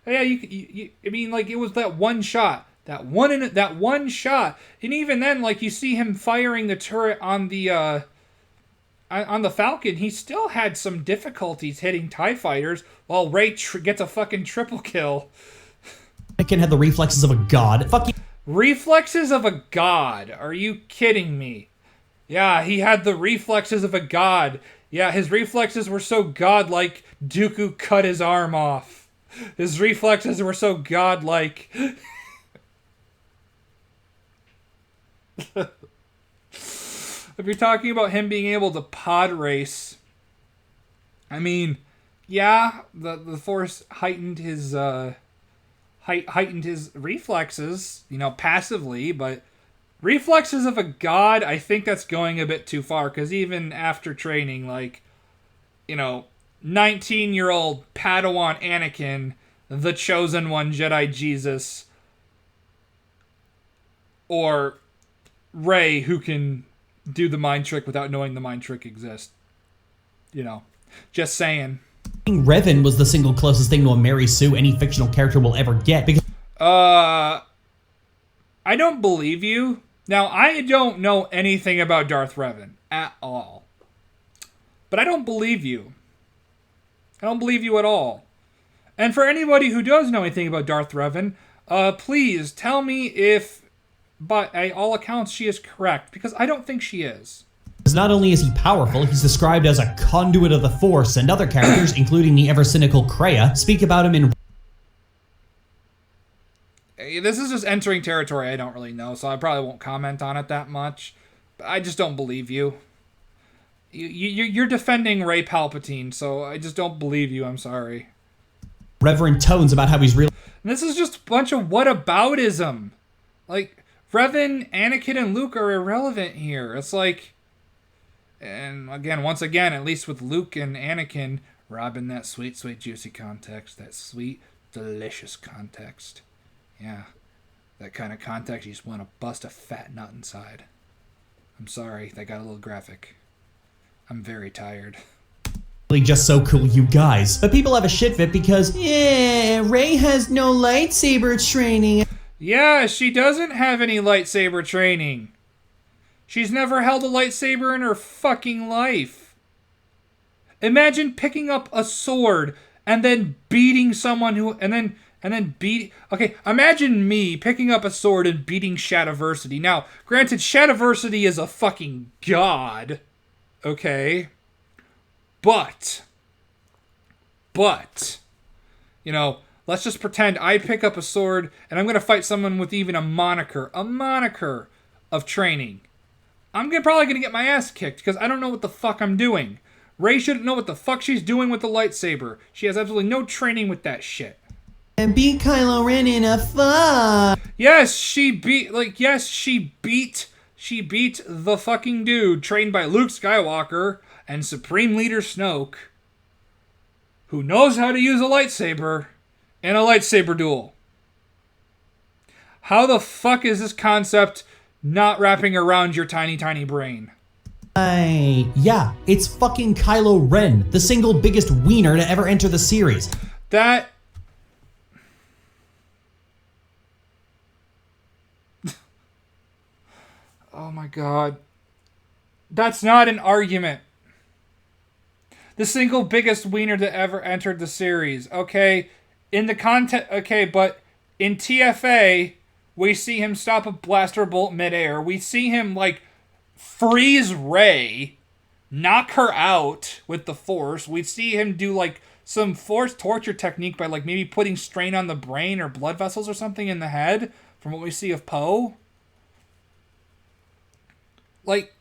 yeah, it was that one shot. That one shot. And even then, you see him firing the turret on the Falcon, he still had some difficulties hitting TIE fighters, while Rey gets a fucking triple kill. Anakin had the reflexes of a god. Reflexes of a god? Are you kidding me? Yeah, he had the reflexes of a god. Yeah, his reflexes were so godlike, Dooku cut his arm off. His reflexes were so godlike. If you're talking about him being able to pod race, yeah, the Force heightened his reflexes, passively, but reflexes of a god, I think that's going a bit too far, because even after training, 19-year-old Padawan Anakin, the Chosen One Jedi Jesus, or Rey, who can do the mind trick without knowing the mind trick exists. Just saying. Revan was the single closest thing to a Mary Sue any fictional character will ever get, because... I don't believe you. Now, I don't know anything about Darth Revan at all. But I don't believe you. I don't believe you at all. And for anybody who does know anything about Darth Revan, please tell me if But by all accounts, she is correct, because I don't think she is. Not only is he powerful, he's described as a conduit of the Force, and other characters, including the ever-cynical Kreia, speak about him in... This is just entering territory I don't really know, so I probably won't comment on it that much. But I just don't believe you. You're defending Rey Palpatine, so I just don't believe you, I'm sorry. ...reverent tones about how he's really... This is just a bunch of whataboutism. Like, Revan, Anakin, and Luke are irrelevant here. It's like... And again, once again, at least with Luke and Anakin, robbing that sweet, sweet, juicy context. That sweet, delicious context. Yeah. That kind of context you just want to bust a fat nut inside. I'm sorry, that got a little graphic. I'm very tired. Just so cool, you guys. But people have a shit fit because, yeah, Rey has no lightsaber training. Yeah, she doesn't have any lightsaber training. She's never held a lightsaber in her fucking life. Imagine picking up a sword and then beating someone who... And then beat... Okay, imagine me picking up a sword and beating Shadiversity. Now, granted, Shadiversity is a fucking god. Okay? But... You know, let's just pretend I pick up a sword and I'm going to fight someone with even a moniker of training. I'm probably going to get my ass kicked because I don't know what the fuck I'm doing. Rey shouldn't know what the fuck she's doing with the lightsaber. She has absolutely no training with that shit. And beat Kylo Ren in a fight. Yes, she beat the fucking dude trained by Luke Skywalker and Supreme Leader Snoke, who knows how to use a lightsaber in a lightsaber duel. How the fuck is this concept not wrapping around your tiny, tiny brain? Yeah, it's fucking Kylo Ren, the single biggest wiener to ever enter the series. That... Oh my god. That's not an argument. The single biggest wiener that ever entered the series. Okay, in the content... Okay, but in TFA... We see him stop a blaster bolt midair. We see him, like, freeze Rey, knock her out with the Force. We see him do, like, some Force torture technique by, like, maybe putting strain on the brain or blood vessels or something in the head, from what we see of Poe. Like,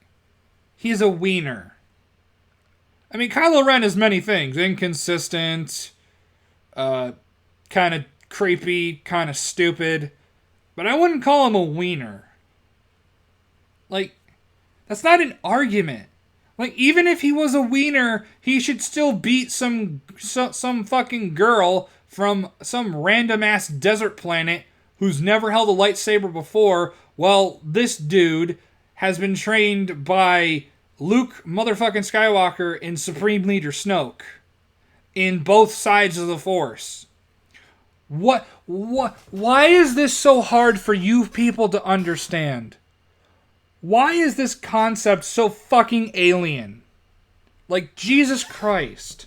he's a wiener. I mean, Kylo Ren is many things. Inconsistent, kind of creepy, kind of stupid. But I wouldn't call him a wiener. Like, that's not an argument. Like, even if he was a wiener, he should still beat some fucking girl from some random-ass desert planet who's never held a lightsaber before, while this dude has been trained by Luke motherfucking Skywalker and Supreme Leader Snoke in both sides of the Force. Why is this so hard for you people to understand? Why is this concept so fucking alien? Like, Jesus Christ.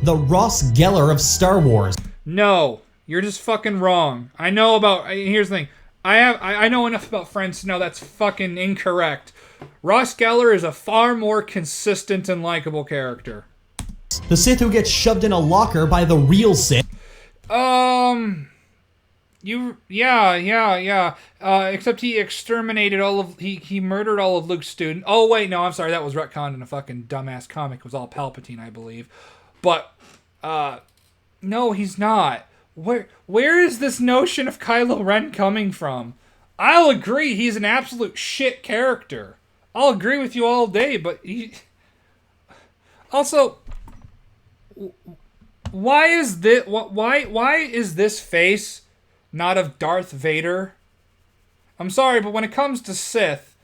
The Ross Geller of Star Wars. No, you're just fucking wrong. I know about... Here's the thing. I know enough about Friends to know that's fucking incorrect. Ross Geller is a far more consistent and likable character. The Sith who gets shoved in a locker by the real Sith. Except he exterminated he murdered all of Luke's students. Oh, wait, no, I'm sorry, that was retconned in a fucking dumbass comic. It was all Palpatine, I believe. But, no, he's not. Where is this notion of Kylo Ren coming from? I'll agree, he's an absolute shit character. I'll agree with you all day, but he... Also... Why is this face not of Darth Vader? I'm sorry, but when it comes to Sith,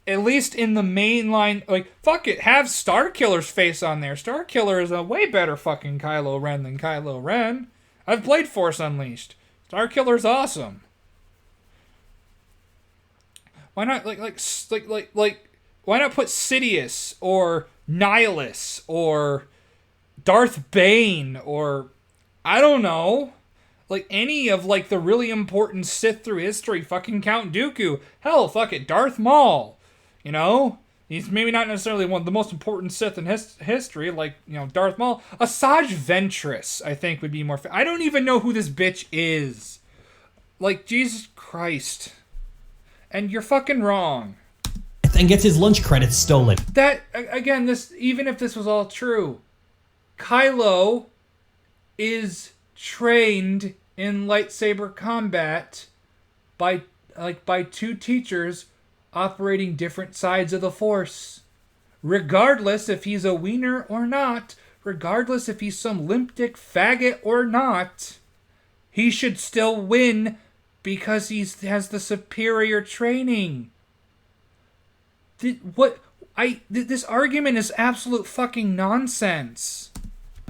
at least in the mainline, like, fuck it, have Starkiller's face on there. Starkiller is a way better fucking Kylo Ren than Kylo Ren. I've played Force Unleashed. Starkiller's awesome. Why not why not put Sidious or Nihilus or Darth Bane or I don't know. like any of like the really important Sith through history, fucking Count Dooku, hell, fuck it, Darth Maul, you know? He's maybe not necessarily one of the most important Sith in history, like, you know, Darth Maul. Asajj Ventress, I think, would be more... I don't even know who this bitch is. Like, Jesus Christ. And you're fucking wrong. And gets his lunch credits stolen. That, again, this, even if this was all true, Kylo is trained in lightsaber combat by two teachers operating different sides of the Force. Regardless if he's a wiener or not, regardless if he's some limp dick faggot or not, he should still win because he has the superior training. This argument is absolute fucking nonsense.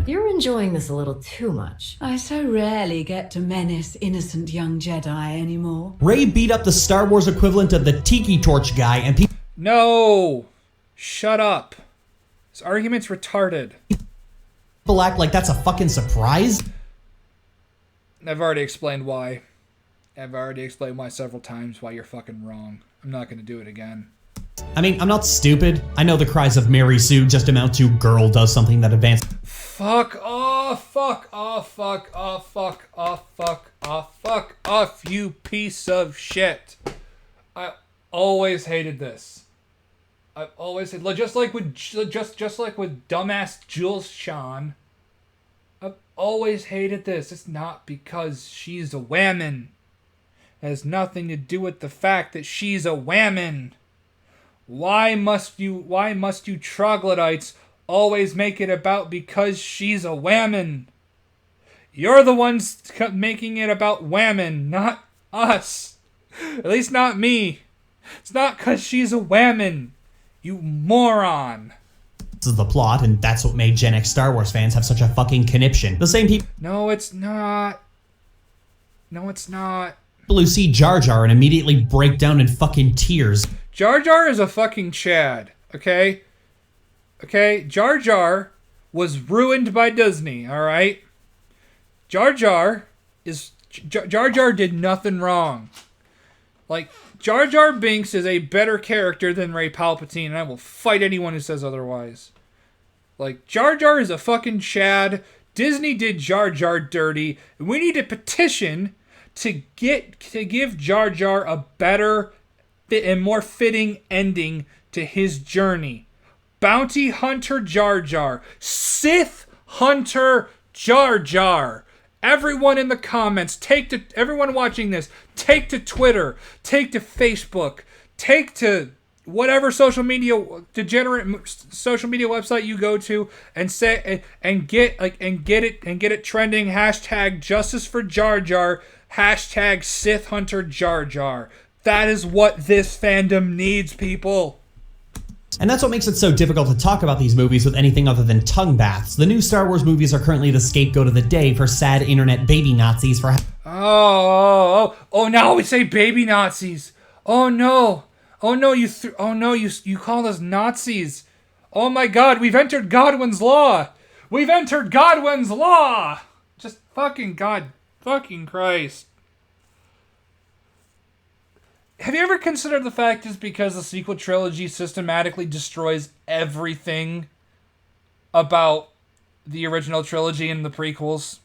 You're enjoying this a little too much. I so rarely get to menace innocent young Jedi anymore. Rey beat up the Star Wars equivalent of the Tiki Torch guy, and No! Shut up. This argument's retarded. people act like that's a fucking surprise. I've already explained why. I've already explained why several times why you're fucking wrong. I'm not gonna do it again. I mean, I'm not stupid. I know the cries of Mary Sue just amount to girl does something that advances. Fuck off, fuck off, fuck off, fuck off, fuck off, fuck off, you piece of shit. I always hated this. I've always hated, just like with dumbass Jules Sean. I've always hated this. It's not because she's a woman. It has nothing to do with the fact that she's a woman. Why must you troglodytes always make it about because she's a woman? You're the ones making it about women, not us. At least not me. It's not because she's a woman, you moron. This is the plot, and that's what made Gen X Star Wars fans have such a fucking conniption. The same people No, it's not. No, it's not. who see Jar Jar and immediately break down in fucking tears. Jar Jar is a fucking Chad, okay? Okay? Jar Jar was ruined by Disney, alright? Jar Jar did nothing wrong. Like, Jar Jar Binks is a better character than Rey Palpatine, and I will fight anyone who says otherwise. Like, Jar Jar is a fucking Chad. Disney did Jar Jar dirty. And we need a petition to give Jar Jar a better and more fitting ending to his journey. Bounty Hunter Jar Jar. Sith Hunter Jar Jar. Everyone in the comments, everyone watching this, take to Twitter, take to Facebook, take to whatever degenerate social media website you go to, and say and get it trending. Hashtag Justice for Jar Jar. Hashtag Sith Hunter Jar Jar. That is what this fandom needs, people. And that's what makes it so difficult to talk about these movies with anything other than tongue baths. The new Star Wars movies are currently the scapegoat of the day for sad internet baby Nazis for Oh, now we say baby Nazis. Oh no, you call us Nazis. Oh my God, we've entered Godwin's law. We've entered Godwin's law. Just fucking God, fucking Christ. Have you ever considered the fact is because the sequel trilogy systematically destroys everything about the original trilogy and the prequels?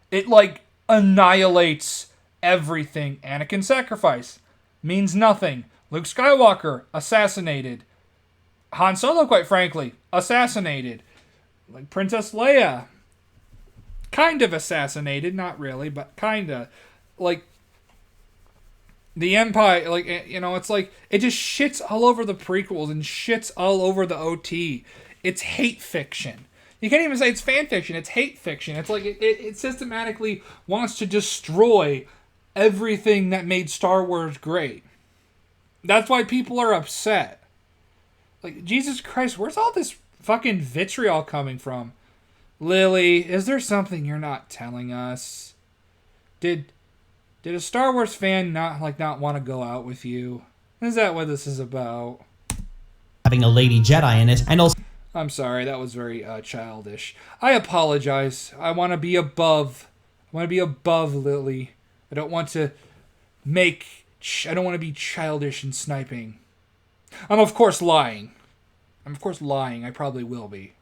It, like, annihilates everything. Anakin sacrifice means nothing. Luke Skywalker assassinated. Han Solo, quite frankly, assassinated. Like, Princess Leia, kind of assassinated. Not really, but kind of. Like, the Empire, like, you know, it's like, it just shits all over the prequels and shits all over the OT. It's hate fiction. You can't even say it's fan fiction. It's hate fiction. It's like, it systematically wants to destroy everything that made Star Wars great. That's why people are upset. Like, Jesus Christ, where's all this fucking vitriol coming from? Lily, is there something you're not telling us? Did a Star Wars fan not want to go out with you? Is that what this is about? having a lady Jedi in it, and also... I'm sorry, that was very childish. I apologize. I want to be above want to be above Lily. I don't want to I don't want to be childish and sniping. I'm of course lying. I probably will be.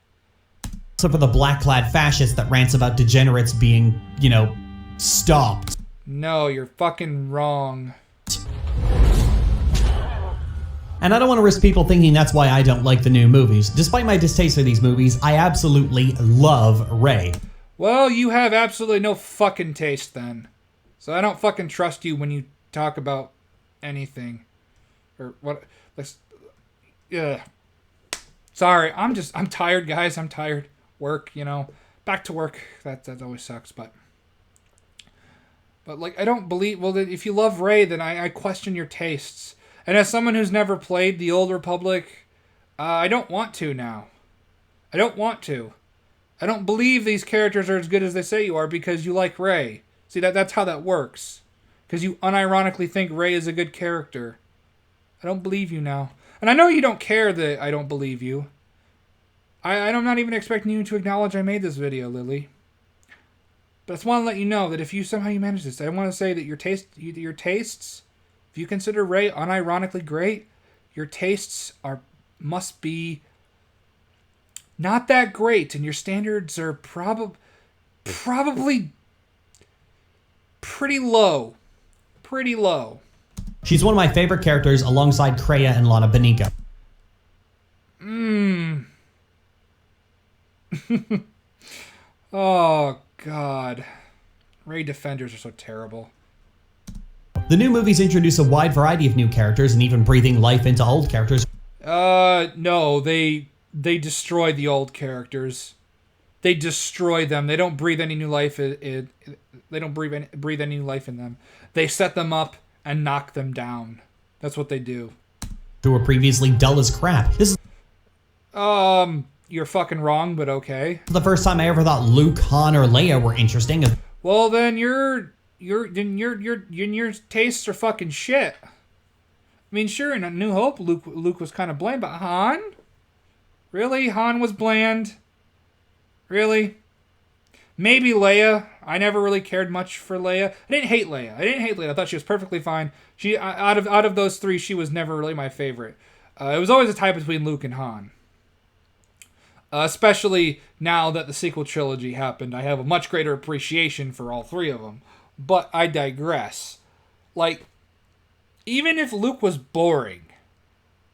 So for the black-clad fascist that rants about degenerates being, stopped. No, you're fucking wrong. And I don't want to risk people thinking that's why I don't like the new movies. Despite my distaste for these movies, I absolutely love Rey. Well, you have absolutely no fucking taste then. So I don't fucking trust you when you talk about anything. Or what? Yeah. Sorry, I'm tired, guys. I'm tired. Work, back to work. That always sucks, but like, I don't believe. Well, if you love Rey, then I question your tastes. And as someone who's never played the Old Republic, I don't want to now. I don't want to. I don't believe these characters are as good as they say you are because you like Rey. See, that's how that works. Because you unironically think Rey is a good character. I don't believe you now. And I know you don't care that I don't believe you. I'm not even expecting you to acknowledge I made this video, Lily. But I just want to let you know that if you somehow you manage this, I want to say that your tastes, if you consider Rey unironically great, your tastes must be not that great, and your standards are probably pretty low. Pretty low. She's one of my favorite characters alongside Kreia and Lana Beniko. Oh, God. Rey Defenders are so terrible. The new movies introduce a wide variety of new characters and even breathing life into old characters. No, they destroy the old characters. They destroy them. They don't breathe any new life. They don't breathe any new life in them. They set them up and knock them down. That's what they do. Who were previously dull as crap. This is you're fucking wrong, but okay. the first time I ever thought Luke, Han, or Leia were interesting. Well, then your tastes are fucking shit. I mean, sure, in A New Hope, Luke was kind of bland, but Han? Really? Han was bland? Really? Maybe Leia. I never really cared much for Leia. I didn't hate Leia. I thought she was perfectly fine. She out of those three, she was never really my favorite. It was always a tie between Luke and Han. Especially now that the sequel trilogy happened, I have a much greater appreciation for all three of them. But I digress. Like, even if Luke was boring,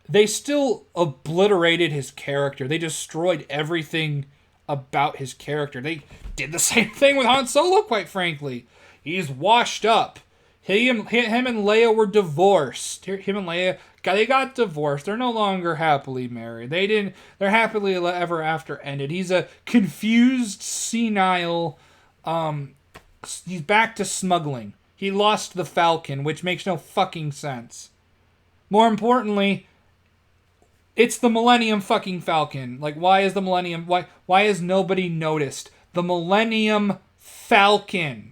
they still obliterated his character. They destroyed everything about his character. They did the same thing with Han Solo, quite frankly. He's washed up. Him and Leia were divorced. Him and Leia, they got divorced. They're no longer happily married. Their happily ever after ended. He's a confused, senile, he's back to smuggling. He lost the Falcon, which makes no fucking sense. More importantly, it's the Millennium fucking Falcon. Like, why is the Millennium... Why has nobody noticed? The Millennium Falcon.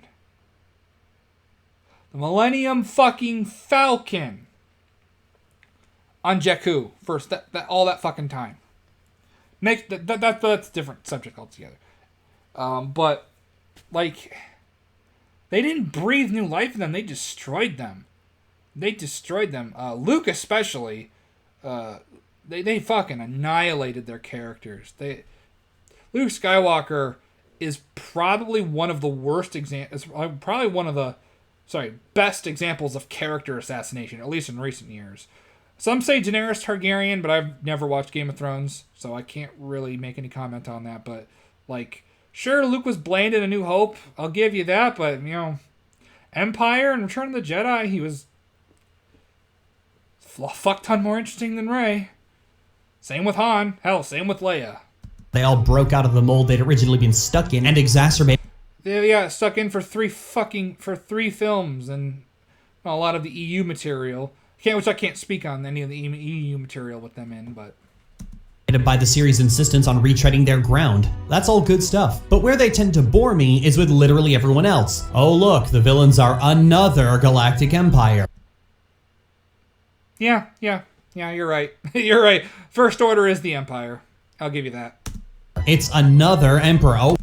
The Millennium fucking Falcon. On Jakku. First, all that fucking time. That's a different subject altogether. But, like... They didn't breathe new life in them. They destroyed them. Luke especially... They fucking annihilated their characters. Luke Skywalker is probably one of the worst examples, probably one of the, best examples of character assassination, at least in recent years. Some say Daenerys Targaryen, but I've never watched Game of Thrones, so I can't really make any comment on that. But, like, sure, Luke was bland in A New Hope. I'll give you that, but, Empire and Return of the Jedi, he was a fuck ton more interesting than Rey. Same with Han. Hell, same with Leia. They all broke out of the mold they'd originally been stuck in and exacerbated. They got stuck in for three films and a lot of the EU material. Which I can't speak on any of the EU material with them in, but... by the series' insistence on retreading their ground. That's all good stuff. But where they tend to bore me is with literally everyone else. Oh look, the villains are another galactic empire. Yeah, you're right. You're right. First Order is the Empire. I'll give you that. It's another emperor. Oh.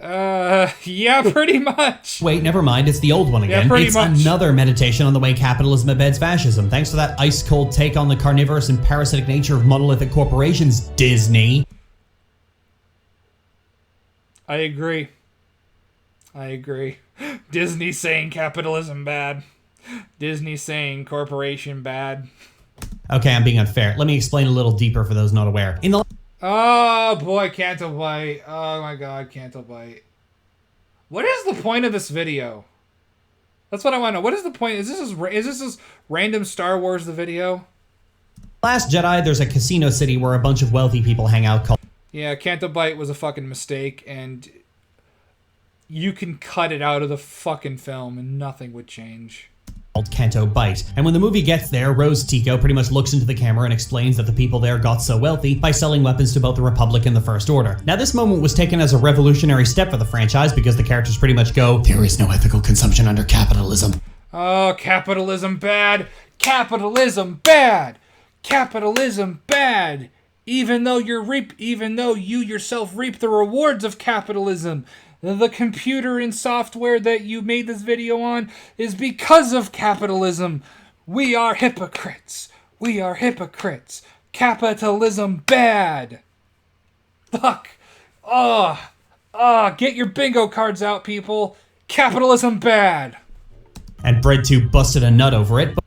Yeah, pretty much. Wait, never mind, it's the old one again. Yeah, pretty It's much. another meditation on the way capitalism embeds fascism. Thanks to that ice-cold take on the carnivorous and parasitic nature of monolithic corporations, Disney. I agree. Disney saying capitalism bad. Disney saying corporation bad. Okay, I'm being unfair. Let me explain a little deeper for those not aware. In the Oh boy, Canto Bite. Oh my god, Canto Bite. What is the point of this video? That's what I want to know. What is the point? Is this random Star Wars the video? Last Jedi, there's a casino city where a bunch of wealthy people hang out called... Yeah, Canto Bite was a fucking mistake, and you can cut it out of the fucking film and nothing would change. Called Canto Bite. And when the movie gets there, Rose Tico pretty much looks into the camera and explains that the people there got so wealthy by selling weapons to both the Republic and the First Order. Now, this moment was taken as a revolutionary step for the franchise because the characters pretty much go, there is no ethical consumption under capitalism. Oh, capitalism bad. Capitalism bad. Capitalism bad. Even though you yourself reap the rewards of capitalism. The computer and software that you made this video on is because of capitalism. We are hypocrites. We are hypocrites. Capitalism bad. Fuck. Get your bingo cards out, people. Capitalism bad. And BreadTube busted a nut over it.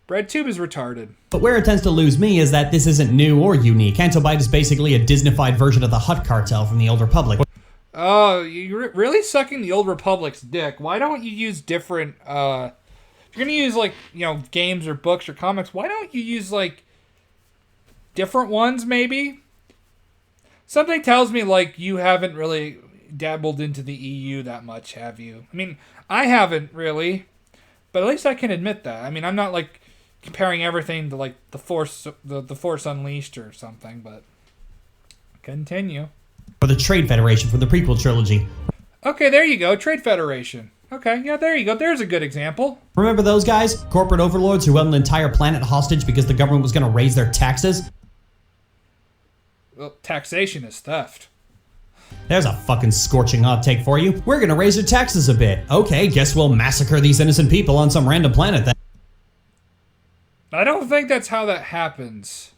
BreadTube is retarded. But where it tends to lose me is that this isn't new or unique. Canto Bite is basically a Disneyfied version of the Hutt cartel from the Old Republic. Oh, you're really sucking the Old Republic's dick. Why don't you use different, if you're gonna use, like, games or books or comics, why don't you use, like, different ones, maybe? Something tells me, like, you haven't really dabbled into the EU that much, have you? I mean, I haven't, really. But at least I can admit that. I mean, I'm not, like, comparing everything to, like, the Force Unleashed or something, but continue. For the Trade Federation from the prequel trilogy. Okay, there you go. Trade Federation. Okay, yeah, there you go. There's a good example. Remember those guys? Corporate overlords who held an entire planet hostage because the government was going to raise their taxes? Well, taxation is theft. There's a fucking scorching hot take for you. We're going to raise your taxes a bit. Okay, guess we'll massacre these innocent people on some random planet then. I don't think that's how that happens.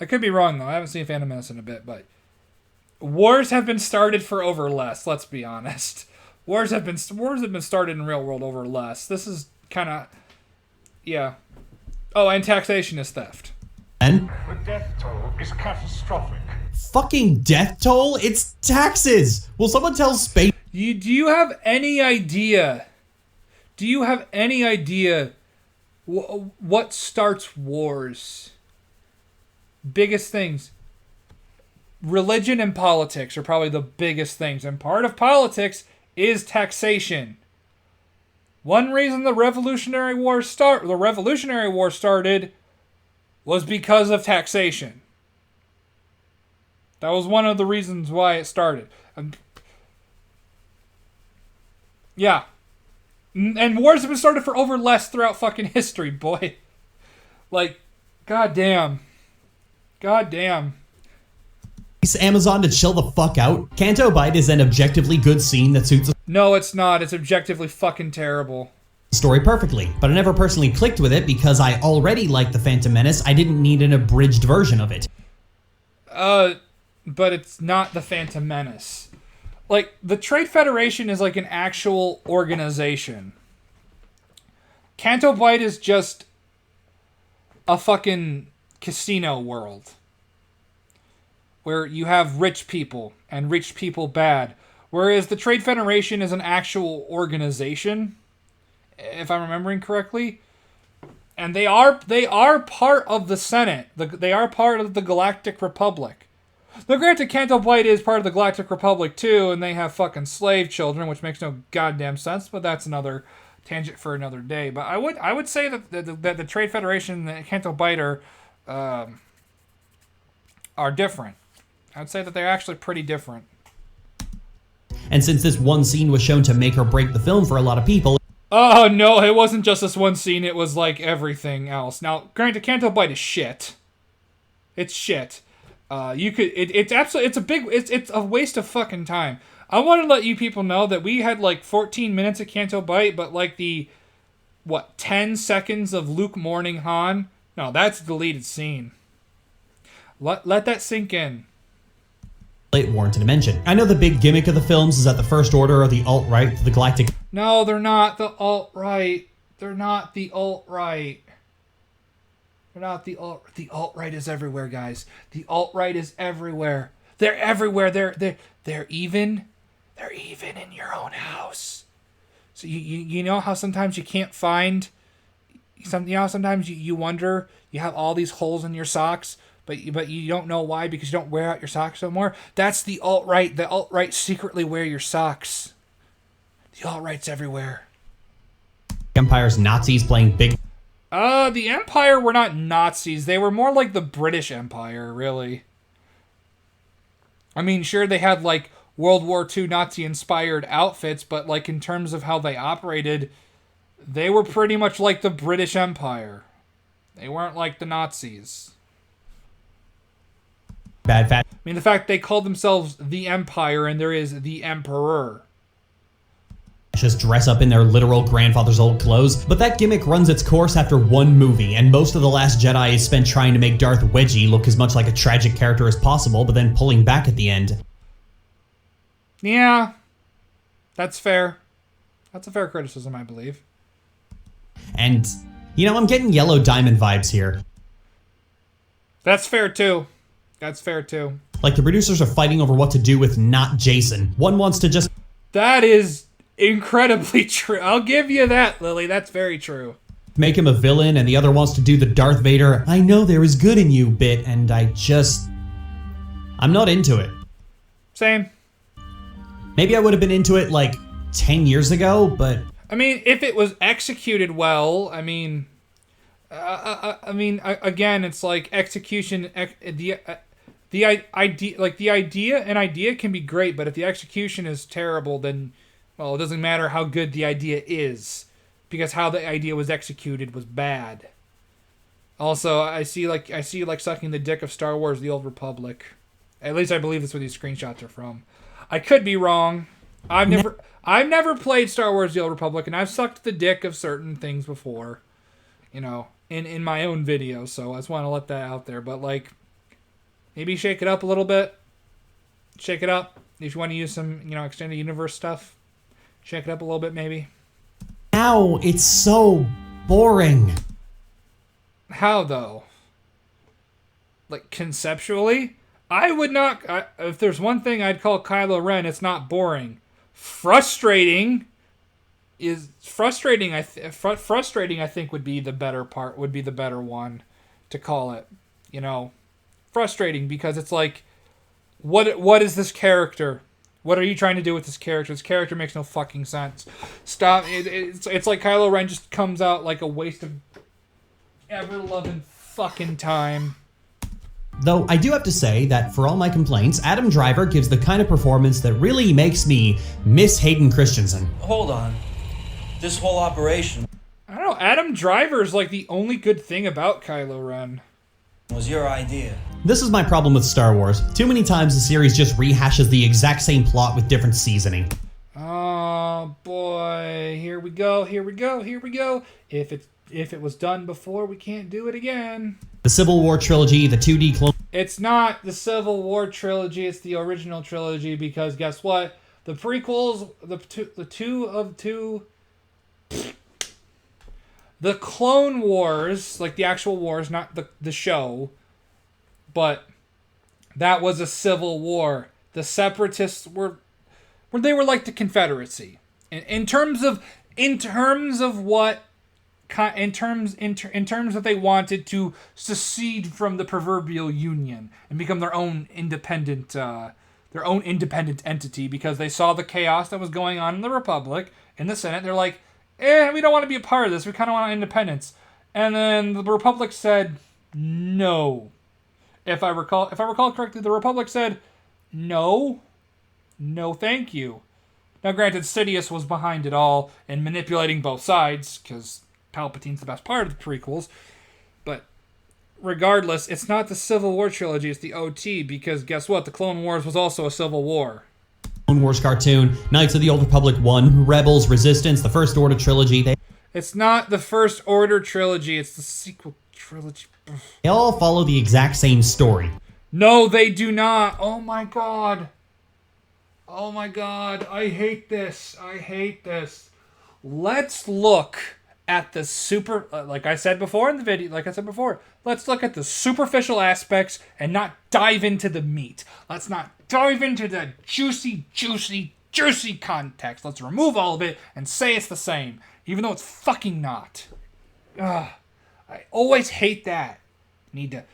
I could be wrong, though. I haven't seen Phantom Menace in a bit, but wars have been started for over less, let's be honest. Wars have been started in real world over less. This is kind of... Yeah. Oh, and taxation is theft. And? The death toll is catastrophic. Fucking death toll? It's taxes! Will someone tell space... Do you have any idea... Do you have any idea what starts wars? Biggest things. Religion and politics are probably the biggest things. And part of politics is taxation. One reason the Revolutionary War started was because of taxation. That was one of the reasons why it started. Yeah. And wars have been started for over less throughout fucking history, boy. Like, goddamn. Goddamn. Amazon to chill the fuck out. Canto Bite is an objectively good scene that suits the No, it's not. It's objectively fucking terrible. story perfectly, but I never personally clicked with it because I already liked The Phantom Menace. I didn't need an abridged version of it. But it's not the Phantom Menace. Like, the Trade Federation is like an actual organization. Canto Bite is just a fucking casino world. Where you have rich people, and rich people bad. Whereas the Trade Federation is an actual organization, if I'm remembering correctly. And they are part of the Senate. They are part of the Galactic Republic. Now, granted, Canto Bite is part of the Galactic Republic too, and they have fucking slave children, which makes no goddamn sense, but that's another tangent for another day. But I would say that the Trade Federation and Canto Bite are different. I would say that they're actually pretty different. And since this one scene was shown to make or break the film for a lot of people... Oh, no, it wasn't just this one scene. It was like everything else. Now, granted, Canto Bite is shit. It's shit. You could. It's absolutely. It's a waste of fucking time. I want to let you people know that we had like 14 minutes of Canto Bight, but like the 10 seconds of Luke mourning Han. No, that's a deleted scene. Let that sink in. Warranted a mention. I know the big gimmick of the films is that the First Order are the alt-right to the galactic. No, they're not the alt-right. They're not the alt-right. They're not the alt. The alt-right is everywhere, guys. The alt-right is everywhere. They're everywhere. They're even in your own house. So you know how sometimes you can't find something. You know, sometimes you wonder. You have all these holes in your socks. But you don't know why, because you don't wear out your socks no more. That's the alt-right. The alt-right secretly wear your socks. The alt-right's everywhere. Empire's Nazis playing big. The Empire were not Nazis. They were more like the British Empire, really. I mean, sure, they had like World War II Nazi-inspired outfits, but like in terms of how they operated, they were pretty much like the British Empire. They weren't like the Nazis. Bad fat. I mean, the fact they called themselves the Empire and there is the Emperor. Just dress up in their literal grandfather's old clothes, but that gimmick runs its course after one movie, and most of The Last Jedi is spent trying to make Darth Wedgie look as much like a tragic character as possible, but then pulling back at the end. Yeah, that's fair. That's a fair criticism, I believe. And, you know, I'm getting Yellow Diamond vibes here. That's fair, too. That's fair, too. Like the producers are fighting over what to do with not Jason. One wants to just... That is incredibly true. I'll give you that, Lily. That's very true. Make him a villain, and the other wants to do the Darth Vader, I know there is good in you bit, and I'm not into it. Same. Maybe I would have been into it like 10 years ago, but... I mean, if it was executed well, I mean... again, it's like execution... The idea can be great, but if the execution is terrible, then, well, it doesn't matter how good the idea is, because how the idea was executed was bad. Also, I see you like sucking the dick of Star Wars: The Old Republic. At least I believe that's where these screenshots are from. I could be wrong. I've never played Star Wars: The Old Republic, and I've sucked the dick of certain things before, you know, in my own video. So I just want to let that out there. But like, maybe shake it up a little bit. Shake it up. If you want to use some, you know, extended universe stuff, shake it up a little bit, maybe. Now it's so boring. How, though? Like, conceptually? I would not... if there's one thing I'd call Kylo Ren, it's not boring. Frustrating is... Frustrating, I think, would be the better part, would be the better one to call it. You know? Frustrating, because it's like, what is this character? What are you trying to do with this character? This character makes no fucking sense. Stop. It's like Kylo Ren just comes out like a waste of ever-loving fucking time. Though I do have to say that for all my complaints, Adam Driver gives the kind of performance that really makes me miss Hayden Christensen. Hold on. This whole operation... I don't know, Adam Driver is like the only good thing about Kylo Ren. ...was your idea. This is my problem with Star Wars. Too many times the series just rehashes the exact same plot with different seasoning. Oh boy, here we go. If it was done before, we can't do it again. The Civil War Trilogy, the 2D clone... It's not the Civil War Trilogy, it's the original trilogy, because guess what? The prequels, the Clone Wars, like the actual wars, not the show, but that was a civil war. The Separatists were like the Confederacy. In terms that they wanted to secede from the proverbial Union and become their own independent entity, because they saw the chaos that was going on in the Republic, in the Senate. They're like, we don't want to be a part of this. We kind of want independence. And then the Republic said no. If I recall correctly, the Republic said no, thank you. Now, granted, Sidious was behind it all and manipulating both sides, because Palpatine's the best part of the prequels. But regardless, it's not the Civil War trilogy, it's the OT, because guess what? The Clone Wars was also a Civil War. Clone Wars cartoon, Knights of the Old Republic 1, Rebels, Resistance, the First Order trilogy. It's not the First Order trilogy, it's the sequel trilogy. They all follow the exact same story. No, they do not. Oh my god. Oh my god. I hate this. I hate this. Let's look at the like I said before in the video, let's look at the superficial aspects and not dive into the meat. Let's not dive into the juicy context. Let's remove all of it and say it's the same, even though it's fucking not. Ugh. I always hate that. Need to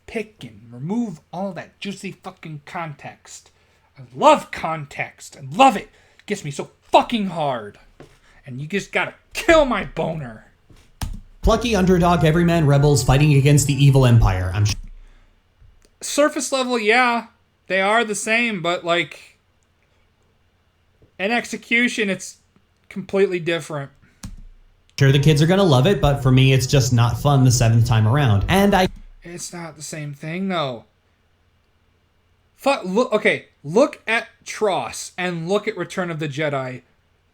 pick and remove all that juicy fucking context. I love context. I love it. It gets me so fucking hard. And you just gotta kill my boner. Plucky underdog everyman rebels fighting against the evil empire. Surface level, yeah. They are the same, but like in execution it's completely different. Sure, the kids are gonna love it, but for me it's just not fun the 7th time around. It's not the same thing though. Look at Tross and look at Return of the Jedi.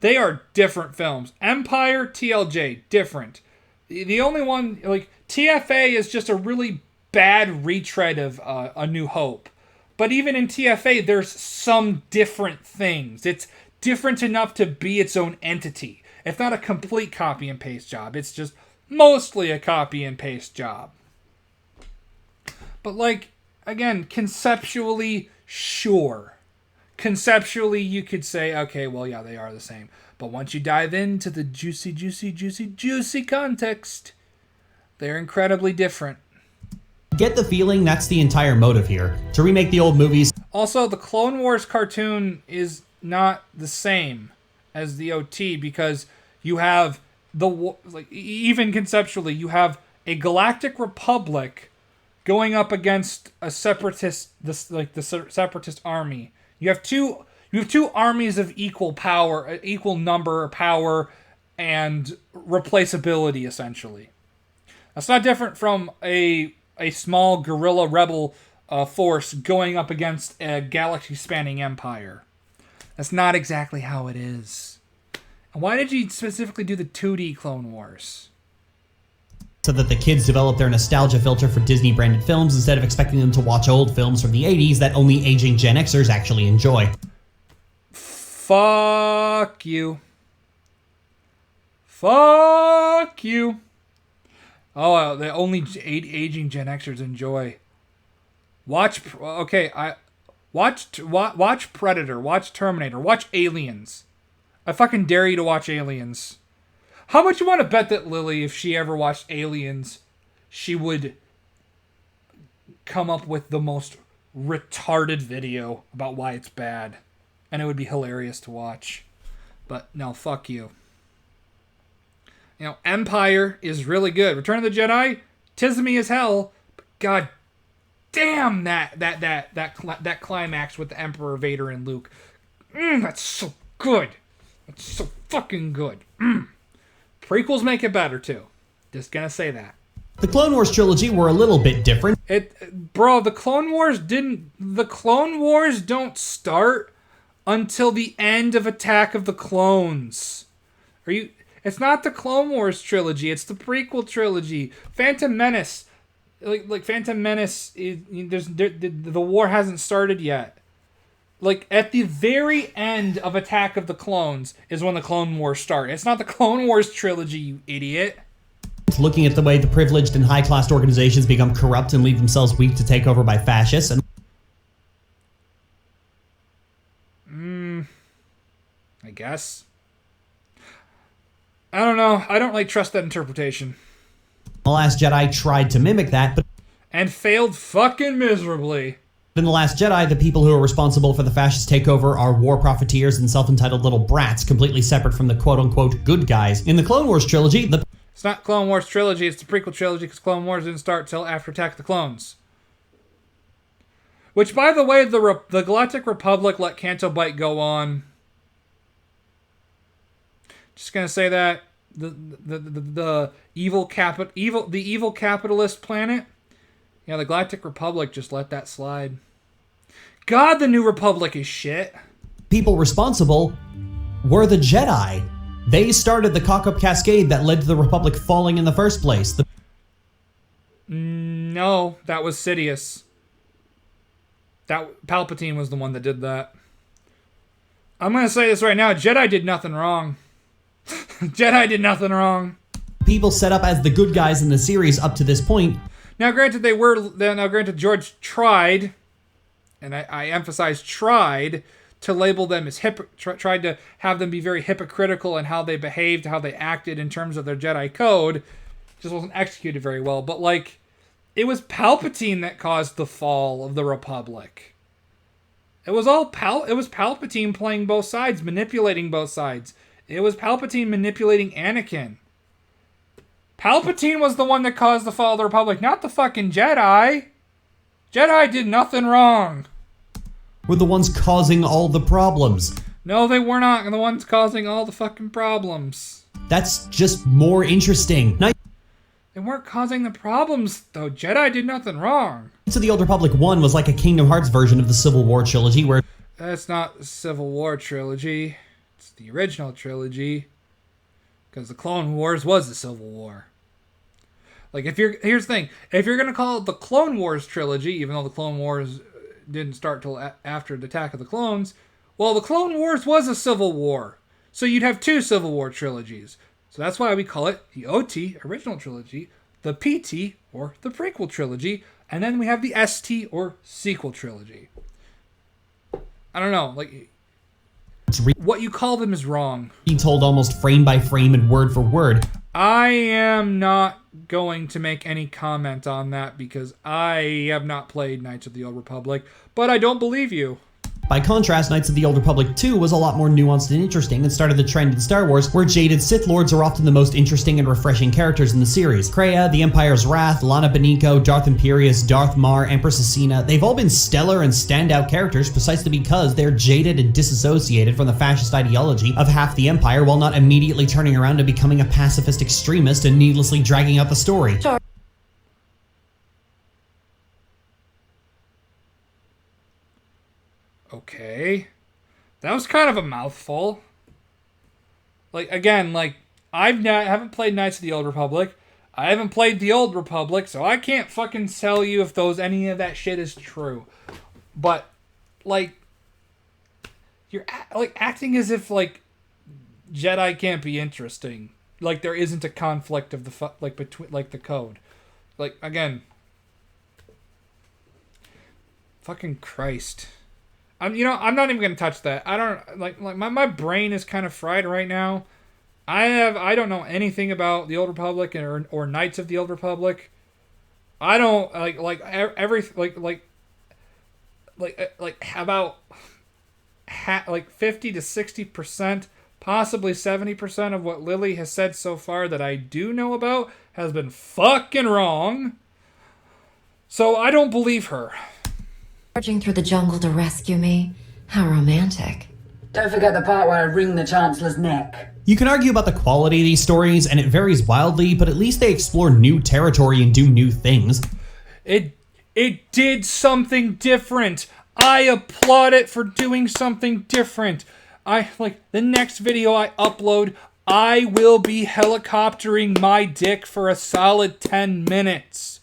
They are different films. Empire, TLJ, different. The only one, like, TFA is just a really bad retread of A New Hope. But even in TFA, there's some different things. It's different enough to be its own entity. It's not a complete copy and paste job. It's just mostly a copy and paste job. But, like, again, conceptually, sure. Conceptually, you could say, okay, well, yeah, they are the same. But once you dive into the juicy context, they're incredibly different. Get the feeling that's the entire motive here. To remake the old movies. Also, the Clone Wars cartoon is not the same as the OT because you have even conceptually, you have a galactic republic going up against a separatist, the separatist army. You have two armies of equal power, equal number, power, and replaceability, essentially. That's not different from a small guerrilla rebel force going up against a galaxy-spanning empire. That's not exactly how it is. And why did you specifically do the 2D Clone Wars? So that the kids develop their nostalgia filter for Disney-branded films instead of expecting them to watch old films from the 80s that only aging Gen Xers actually enjoy. Fuck you. Fuck you. Oh, the only aging Gen Xers enjoy. Watch Predator, watch Terminator, watch Aliens. I fucking dare you to watch Aliens. How much you want to bet that Lily, if she ever watched Aliens, she would come up with the most retarded video about why it's bad. And it would be hilarious to watch. But no, fuck you. You know, Empire is really good. Return of the Jedi, tismy as hell. But god damn that climax with the Emperor, Vader, and Luke. That's so good. That's so fucking good. Prequels make it better too. Just gonna say that. The Clone Wars trilogy were a little bit different. The Clone Wars don't start until the end of Attack of the Clones. It's not the Clone Wars trilogy, it's the prequel trilogy. Phantom Menace. Like Phantom Menace the war hasn't started yet. Like, at the very end of Attack of the Clones is when the Clone Wars start. It's not the Clone Wars trilogy, you idiot. Looking at the way the privileged and high-class organizations become corrupt and leave themselves weak to take over by fascists. I guess. I don't know. I don't trust that interpretation. The Last Jedi tried to mimic that, but... and failed fucking miserably. In The Last Jedi, the people who are responsible for the fascist takeover are war profiteers and self-entitled little brats, completely separate from the quote-unquote good guys. In the Clone Wars trilogy, it's not Clone Wars trilogy, it's the prequel trilogy, because Clone Wars didn't start till after Attack of the Clones. Which, by the way, the Galactic Republic let Canto Bight go on. Just gonna say that the evil capitalist planet Yeah, the Galactic Republic just let that slide. God, the New Republic is shit. People responsible were the Jedi. They started the cock-up cascade that led to the Republic falling in the first place. No, that was Sidious. That Palpatine was the one that did that. I'm going to say this right now. Jedi did nothing wrong. Jedi did nothing wrong. People set up as the good guys in the series up to this point. Now, granted, George tried, and I emphasize tried, to label them as tried to have them be very hypocritical in how they behaved, how they acted in terms of their Jedi code. Just wasn't executed very well. But, like, it was Palpatine that caused the fall of the Republic. It was Palpatine playing both sides, manipulating both sides. It was Palpatine manipulating Anakin. Palpatine was the one that caused the fall of the Republic, not the fucking Jedi. Jedi did nothing wrong. Were the ones causing all the problems. No, they were not the ones causing all the fucking problems. That's just more interesting. They weren't causing the problems, though. Jedi did nothing wrong. So the Old Republic 1 was like a Kingdom Hearts version of the Civil War Trilogy, where... That's not the Civil War Trilogy. It's the original trilogy. Because the Clone Wars was the Civil War. Like, here's the thing. If you're going to call it the Clone Wars Trilogy, even though the Clone Wars didn't start till after the Attack of the Clones, well, the Clone Wars was a Civil War. So you'd have two Civil War trilogies. So that's why we call it the OT, Original Trilogy, the PT, or the Prequel Trilogy, and then we have the ST, or Sequel Trilogy. I don't know, like, what you call them is wrong. Being told almost frame by frame and word for word. I am not going to make any comment on that because I have not played Knights of the Old Republic, but I don't believe you. By contrast, Knights of the Old Republic 2 was a lot more nuanced and interesting and started the trend in Star Wars where jaded Sith Lords are often the most interesting and refreshing characters in the series. Kreia, the Empire's Wrath, Lana Beniko, Darth Imperius, Darth Mar, Empress Asina, they've all been stellar and standout characters precisely because they're jaded and disassociated from the fascist ideology of half the Empire while not immediately turning around and becoming a pacifist extremist and needlessly dragging out the story. Okay. That was kind of a mouthful. Like, again, like, I haven't played Knights of the Old Republic. I haven't played the Old Republic, so I can't fucking tell you if any of that shit is true. But, like, you're acting as if, like, Jedi can't be interesting. Like, there isn't a conflict of between the code. Like, again, fucking Christ. I'm not even gonna touch that. I don't like my brain is kind of fried right now. I don't know anything about the Old Republic or Knights of the Old Republic. I don't about 50 to 60%, possibly 70% of what Lily has said so far that I do know about has been fucking wrong. So I don't believe her. Charging through the jungle to rescue me. How romantic. Don't forget the part where I wring the Chancellor's neck. You can argue about the quality of these stories, and it varies wildly, but at least they explore new territory and do new things. It did something different. I applaud it for doing something different. The next video I upload, I will be helicoptering my dick for a solid 10 minutes.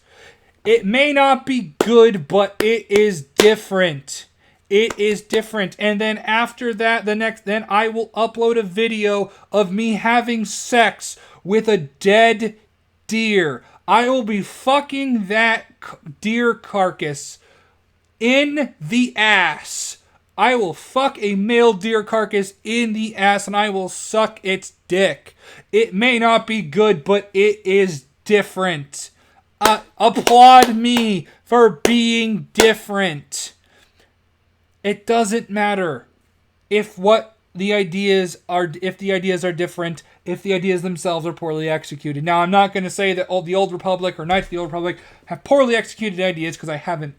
It may not be good, but it is different. It is different. And then after that, then I will upload a video of me having sex with a dead deer. I will be fucking that deer carcass in the ass. I will fuck a male deer carcass in the ass and I will suck its dick. It may not be good, but it is different. Applaud me for being different. It doesn't matter if the ideas are different, if the ideas themselves are poorly executed. Now, I'm not going to say that the Old Republic or Knights of the Old Republic have poorly executed ideas because I haven't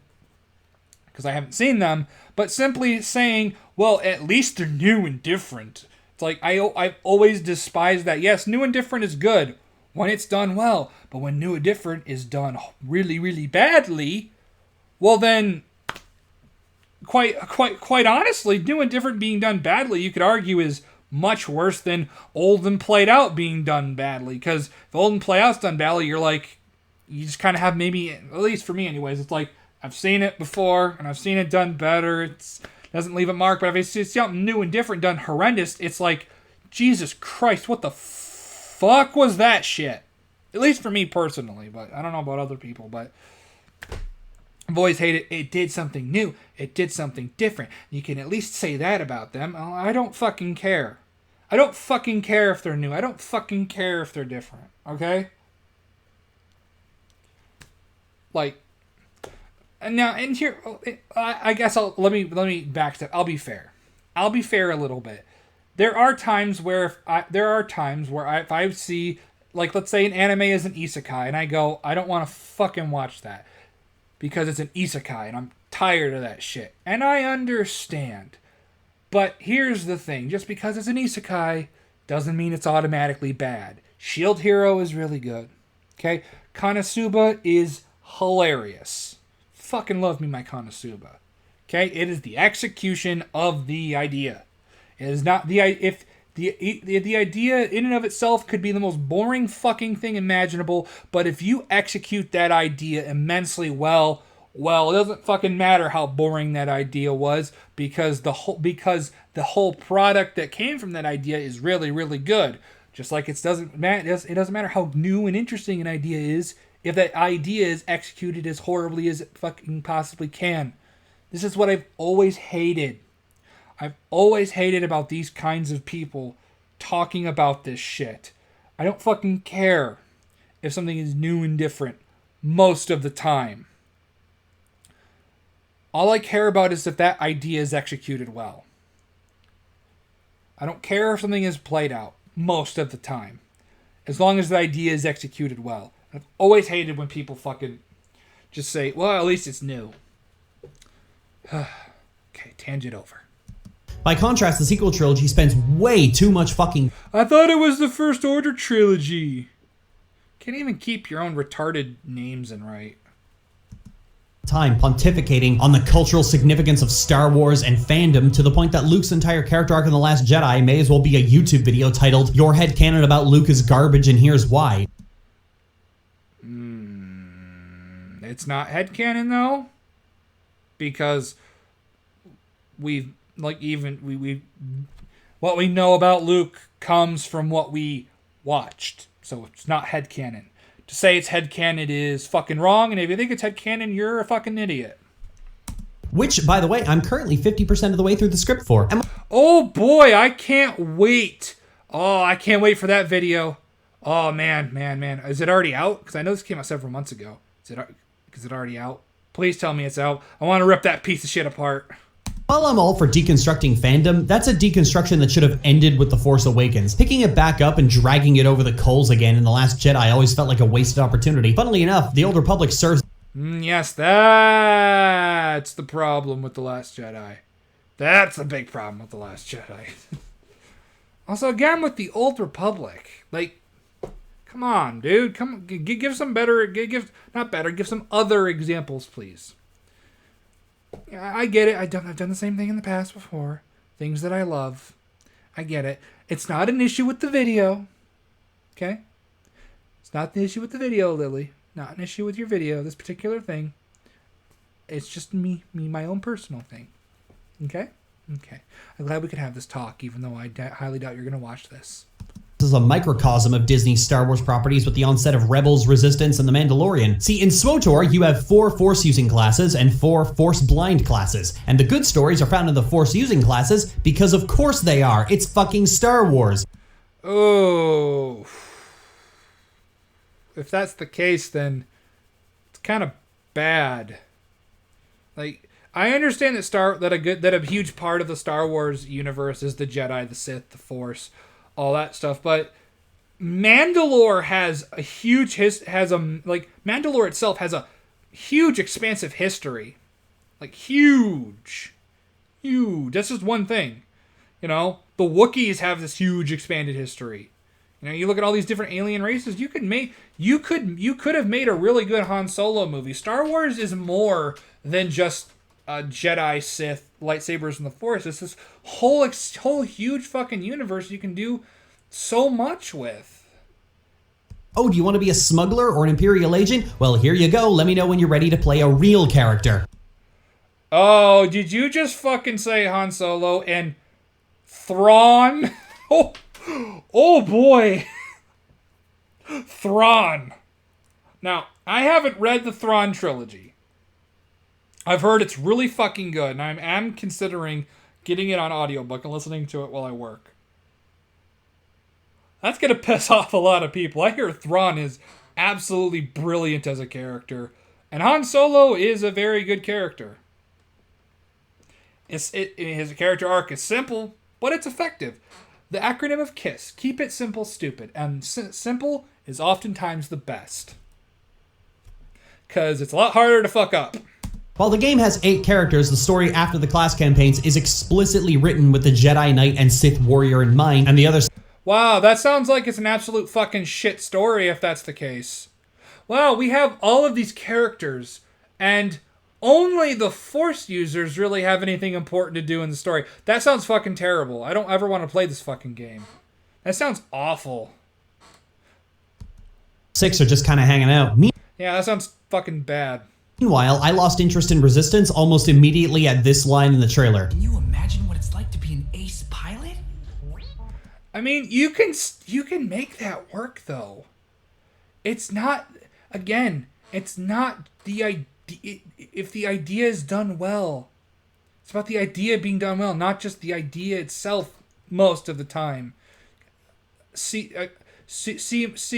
seen them, but simply saying, well, at least they're new and different. It's like I've always despised that. Yes, new and different is good. when it's done well. But when New and Different is done really, really badly, well then, quite honestly, New and Different being done badly, you could argue is much worse than Old and Played Out being done badly. Because if Old and Played Out's done badly, you're like, you just kind of have maybe, at least for me anyways, it's like, I've seen it before, and I've seen it done better. It doesn't leave a mark, but if it's something new and different done horrendous, it's like, Jesus Christ, what the fuck was that shit? At least for me personally, but I don't know about other people, but I've always hated it did something new. It did something different. You can at least say that about them. Oh, I don't fucking care. I don't fucking care if they're new. I don't fucking care if they're different. Okay? Like, and now, and here, I guess let me backstep. I'll be fair. I'll be fair a little bit. There are times where if I see, like, let's say an anime is an isekai, and I go, I don't want to fucking watch that because it's an isekai, and I'm tired of that shit. And I understand. But here's the thing. Just because it's an isekai doesn't mean it's automatically bad. Shield Hero is really good. Okay? Konosuba is hilarious. Fucking love me my Konosuba. Okay? It is the execution of the idea. It is not the idea in and of itself could be the most boring fucking thing imaginable, but if you execute that idea immensely well, it doesn't fucking matter how boring that idea was because the whole product that came from that idea is really, really good. Just like it doesn't matter how new and interesting an idea is if that idea is executed as horribly as it fucking possibly can. This is what I've always hated. I've always hated about these kinds of people talking about this shit. I don't fucking care if something is new and different most of the time. All I care about is if that idea is executed well. I don't care if something is played out most of the time. As long as the idea is executed well. I've always hated when people fucking just say, well, at least it's new. Okay, tangent over. By contrast, the sequel trilogy spends way too much fucking I thought it was the First Order trilogy. Can't even keep your own retarded names in right. time pontificating on the cultural significance of Star Wars and fandom to the point that Luke's entire character arc in The Last Jedi may as well be a YouTube video titled "Your Headcanon About Luke is Garbage and Here's Why." It's not headcanon though, because we what we know about Luke comes from what we watched, so it's not headcanon. To say it's headcanon is fucking wrong, and if you think it's headcanon, you're a fucking idiot. Which, by the way, I'm currently 50% of the way through the script for. Oh boy, I can't wait. Oh, I can't wait for that video. Oh man. Is it already out? Because I know this came out several months ago. Is it already out? Please tell me it's out. I want to rip that piece of shit apart. While I'm all for deconstructing fandom, that's a deconstruction that should have ended with The Force Awakens. Picking it back up and dragging it over the coals again in The Last Jedi always felt like a wasted opportunity. Funnily enough, The Old Republic serves... Yes, that's the problem with The Last Jedi. That's the big problem with The Last Jedi. Also, again, with The Old Republic. Like, come on, dude. Come, give some better... Give some other examples, please. I get it. I've done the same thing in the past before. Things that I love. I get it. It's not an issue with the video. Okay? It's not the issue with the video, Lily. Not an issue with your video, this particular thing. It's just me, my own personal thing. Okay? Okay. I'm glad we could have this talk, even though I highly doubt you're going to watch this. This is a microcosm of Disney's Star Wars properties with the onset of Rebels, Resistance, and The Mandalorian. See, in SWTOR, you have 4 Force-using classes and 4 Force-blind classes. And the good stories are found in the Force-using classes because of course they are. It's fucking Star Wars. Oh. If that's the case, then it's kind of bad. Like, I understand that a huge part of the Star Wars universe is the Jedi, the Sith, the Force, all that stuff, but Mandalore has a huge Mandalore itself has a huge expansive history. Like, huge. That's just one thing. You know, the Wookiees have this huge expanded history. You know, you look at all these different alien races. You could have made a really good Han Solo movie. Star Wars is more than just Jedi, Sith, lightsabers, and the Force. It's this whole huge fucking universe you can do so much with. Oh, do you want to be a smuggler or an Imperial agent? Well, here you go. Let me know when you're ready to play a real character. Oh, did you just fucking say Han Solo and Thrawn? Oh boy. Thrawn. Now, I haven't read the Thrawn trilogy. I've heard it's really fucking good, and I am considering getting it on audiobook and listening to it while I work. That's gonna piss off a lot of people. I hear Thrawn is absolutely brilliant as a character, and Han Solo is a very good character. His character arc is simple, but it's effective. The acronym of KISS, keep it simple, stupid. And simple is oftentimes the best. Because it's a lot harder to fuck up. While the game has 8 characters, the story after the class campaigns is explicitly written with the Jedi Knight and Sith Warrior in mind, and the others. Wow, that sounds like it's an absolute fucking shit story if that's the case. Wow, we have all of these characters, and only the Force users really have anything important to do in the story. That sounds fucking terrible. I don't ever want to play this fucking game. That sounds awful. 6 are just kind of hanging out. Yeah, that sounds fucking bad. Meanwhile, I lost interest in Resistance almost immediately at this line in the trailer. Can you imagine what it's like to be an ace pilot? I mean, you can make that work, though. It's not, again, it's not the idea. If the idea is done well, it's about the idea being done well, not just the idea itself most of the time. See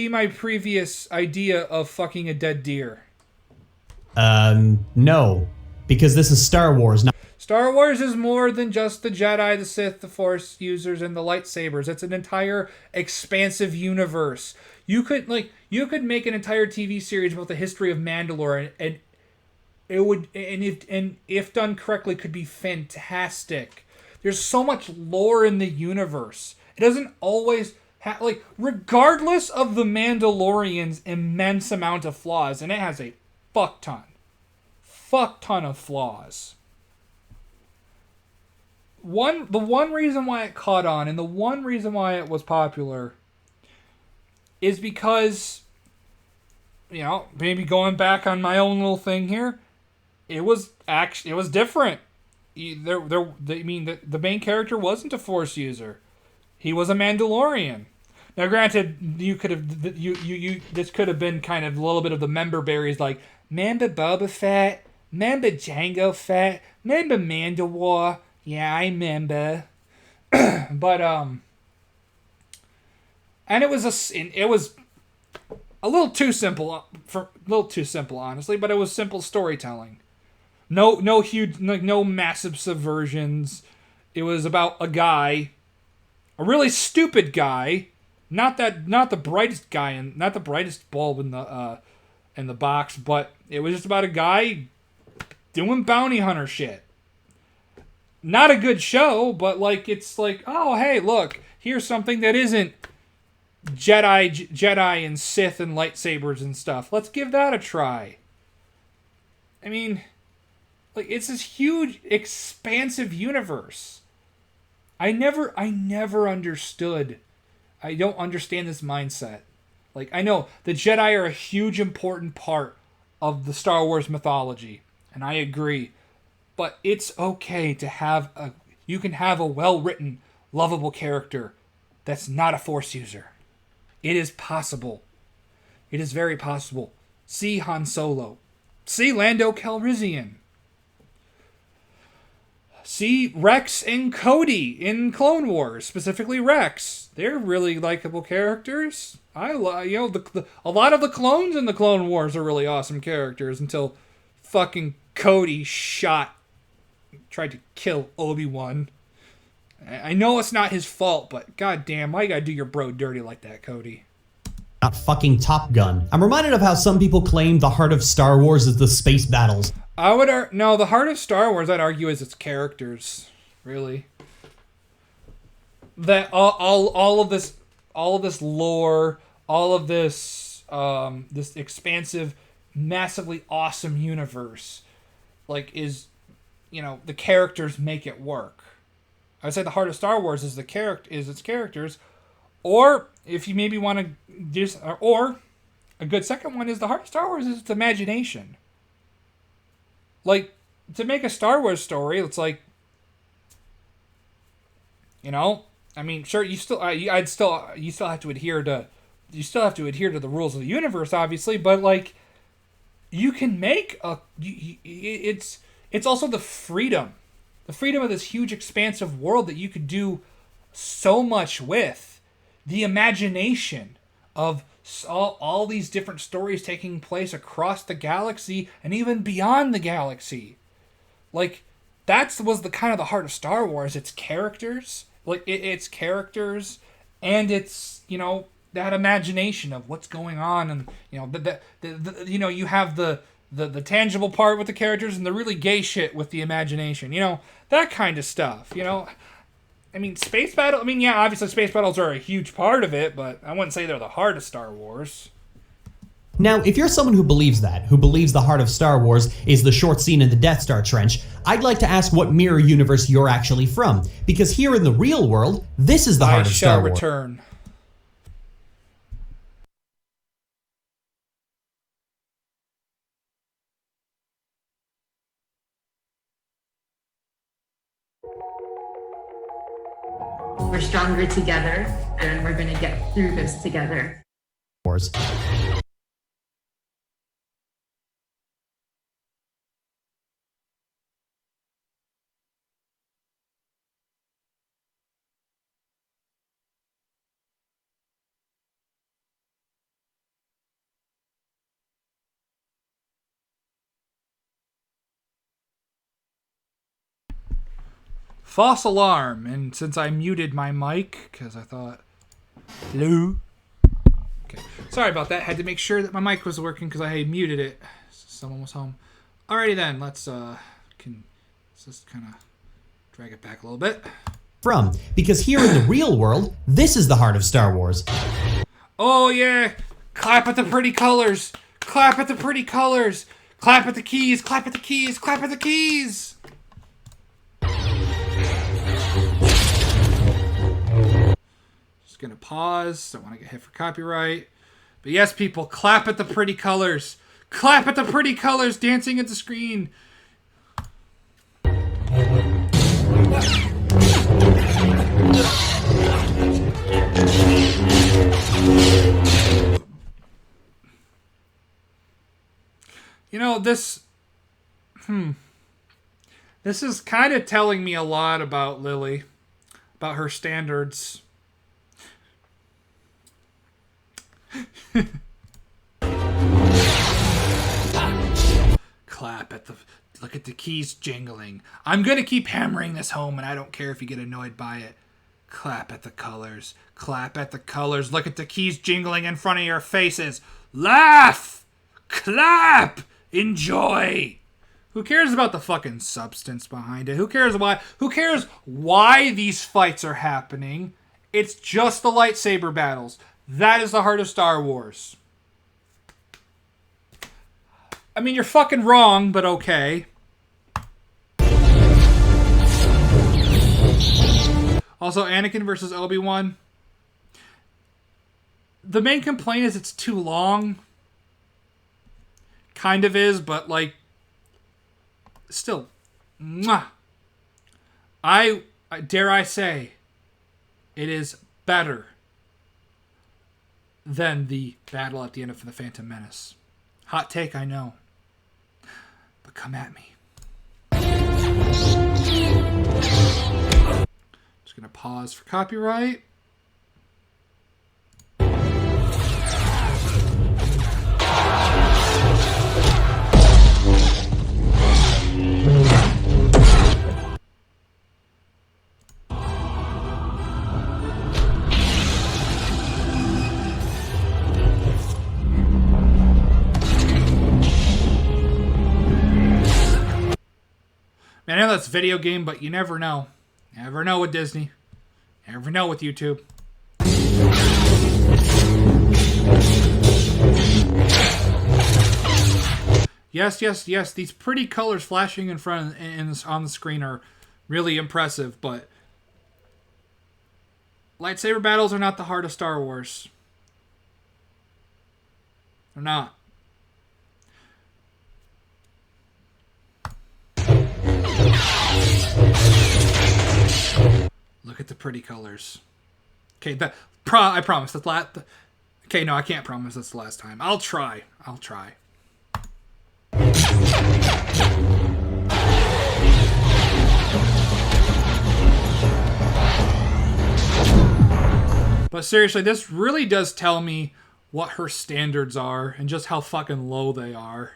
my previous idea of fucking a dead deer. No. Because this is Star Wars, not... Star Wars is more than just the Jedi, the Sith, the Force users, and the lightsabers. It's an entire expansive universe. You could make an entire TV series about the history of Mandalore, and it would, and if done correctly, could be fantastic. There's so much lore in the universe. It doesn't always have, regardless of the Mandalorian's immense amount of flaws, and it has a fuck ton of flaws. The one reason why it caught on, and the one reason why it was popular, is because, you know, maybe going back on my own little thing here, it was different. The main character wasn't a Force user; he was a Mandalorian. Now, granted, this could have been kind of a little bit of the member berries, like Mamba Boba Fett, Mamba Jango Fett, Mamba Mandalore. Yeah, I remember. But and it was a little too simple honestly, but it was simple storytelling. No huge, no massive subversions. It was about a guy, a really stupid guy, not the brightest guy and not the brightest bulb in the box, but it was just about a guy doing bounty hunter shit. Not a good show, but it's like, oh hey, look, here's something that isn't Jedi and Sith and lightsabers and stuff. Let's give that a try. I mean, it's this huge, expansive universe. I never understood. I don't understand this mindset. I know the Jedi are a huge, important part of the Star Wars mythology, and I agree. But it's okay to you can have a well-written, lovable character that's not a Force user. It is possible. It is very possible. See Han Solo. See Lando Calrissian. See Rex and Cody in Clone Wars, specifically Rex. They're really likable characters. A lot of the clones in the Clone Wars are really awesome characters until fucking Cody tried to kill Obi-Wan. I know it's not his fault, but goddamn, why you gotta do your bro dirty like that, Cody? Not fucking Top Gun. I'm reminded of how some people claim the heart of Star Wars is the space battles. No, the heart of Star Wars, I'd argue, is its characters. Really. That all of this, all of this lore, all of this this expansive, massively awesome universe, like, is, you know, the characters make it work. I'd say the heart of Star Wars is its characters, or if you maybe want to just, or a good second one is the heart of Star Wars is its imagination. Like, to make a Star Wars story, it's like, you know, I mean, sure, you still have to adhere to the rules of the universe, obviously, but like, you can make it's also the freedom of this huge expansive world that you could do so much with, the imagination of all these different stories taking place across the galaxy and even beyond the galaxy. Like, that was the kind of the heart of Star Wars. It's characters, like it's characters, and it's, you know, that imagination of what's going on, and, you know, you know, you have the tangible part with the characters and the really gay shit with the imagination. You know, that kind of stuff. You know, I mean, space battle. I mean, yeah, obviously space battles are a huge part of it, but I wouldn't say they're the heart of Star Wars. Now, if you're someone who believes the heart of Star Wars is the short scene in the Death Star trench, I'd like to ask what mirror universe you're actually from, because here in the real world, this is the heart of Star Wars. I shall return. We're stronger together, and we're going to get through this together. Wars. False alarm, and since I muted my mic, because I thought, hello? Okay, sorry about that. Had to make sure that my mic was working because I had muted it. Someone was home. Alrighty then, let's just kind of drag it back a little bit. Because here in the real world, this is the heart of Star Wars. Oh yeah, clap at the pretty colors, clap at the pretty colors, clap at the keys, clap at the keys, clap at the keys. Just gonna pause. Don't want to get hit for copyright. But yes, people, clap at the pretty colors. Clap at the pretty colors dancing at the screen. You know, this is kind of telling me a lot about Lily, about her standards. Clap at the... Look at the keys jingling. I'm going to keep hammering this home, and I don't care if you get annoyed by it. Clap at the colors. Clap at the colors. Look at the keys jingling in front of your faces. Laugh! Clap! Enjoy! Who cares about the fucking substance behind it? Who cares why these fights are happening? It's just the lightsaber battles. That is the heart of Star Wars. I mean, you're fucking wrong, but okay. Also, Anakin versus Obi-Wan. The main complaint is it's too long. Kind of is, but like, still, mwah. I dare I say, it is better than the battle at the end of The Phantom Menace. Hot take, I know. But come at me. Just gonna pause for copyright. Man, I know that's a video game, but you never know. Never know with Disney. Never know with YouTube. Yes, yes, yes. These pretty colors flashing in front and on the screen are really impressive, but lightsaber battles are not the heart of Star Wars. They're not. Look at the pretty colors. Okay, I promise that's last. Okay, no, I can't promise that's the last time. I'll try. But seriously, this really does tell me what her standards are and just how fucking low they are.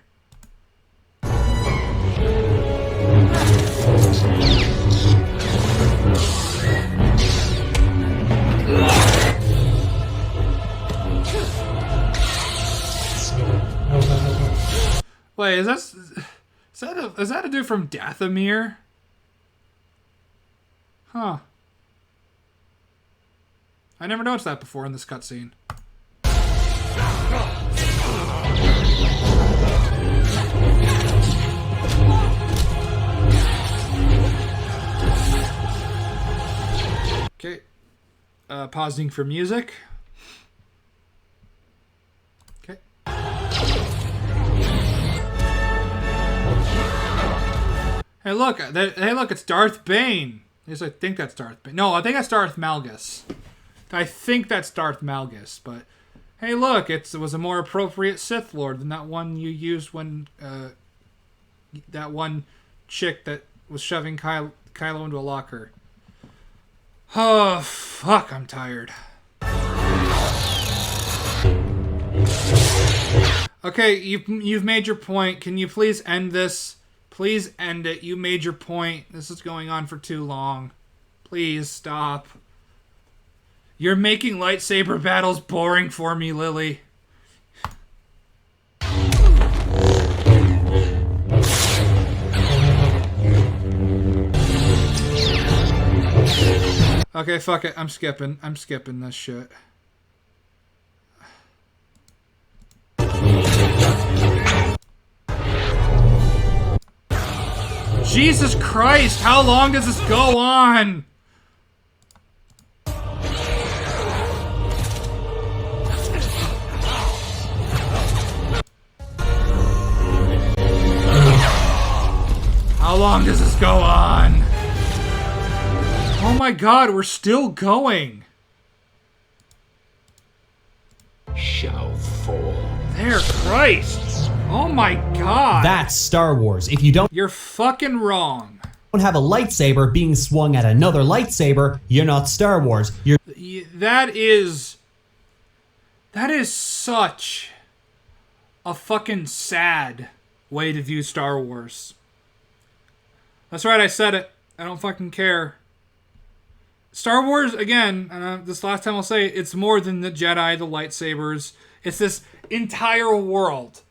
Wait, is that a dude from Dathomir? Huh. I never noticed that before in this cutscene. Okay. Pausing for music. Okay. Hey, look! It's Darth Bane. At least I think that's Darth Bane. No, I think that's Darth Malgus. But hey, look! It was a more appropriate Sith Lord than that one you used when that one chick that was shoving Kylo into a locker. Oh, fuck! I'm tired. Okay, you've made your point. Can you please end this? Please end it. You made your point. This is going on for too long. Please stop. You're making lightsaber battles boring for me, Lily. Okay, fuck it. I'm skipping this shit. Jesus Christ, how long does this go on? How long does this go on? Oh my god, we're still going. Shall fall. There, Christ. Oh my god. That's Star Wars. If you don't You're fucking wrong. have a lightsaber being swung at another lightsaber, you're not Star Wars. You're That is such a fucking sad way to view Star Wars. That's right, I said it. I don't fucking care. Star Wars, again, this last time I'll say it, it's more than the Jedi, the lightsabers. It's this entire world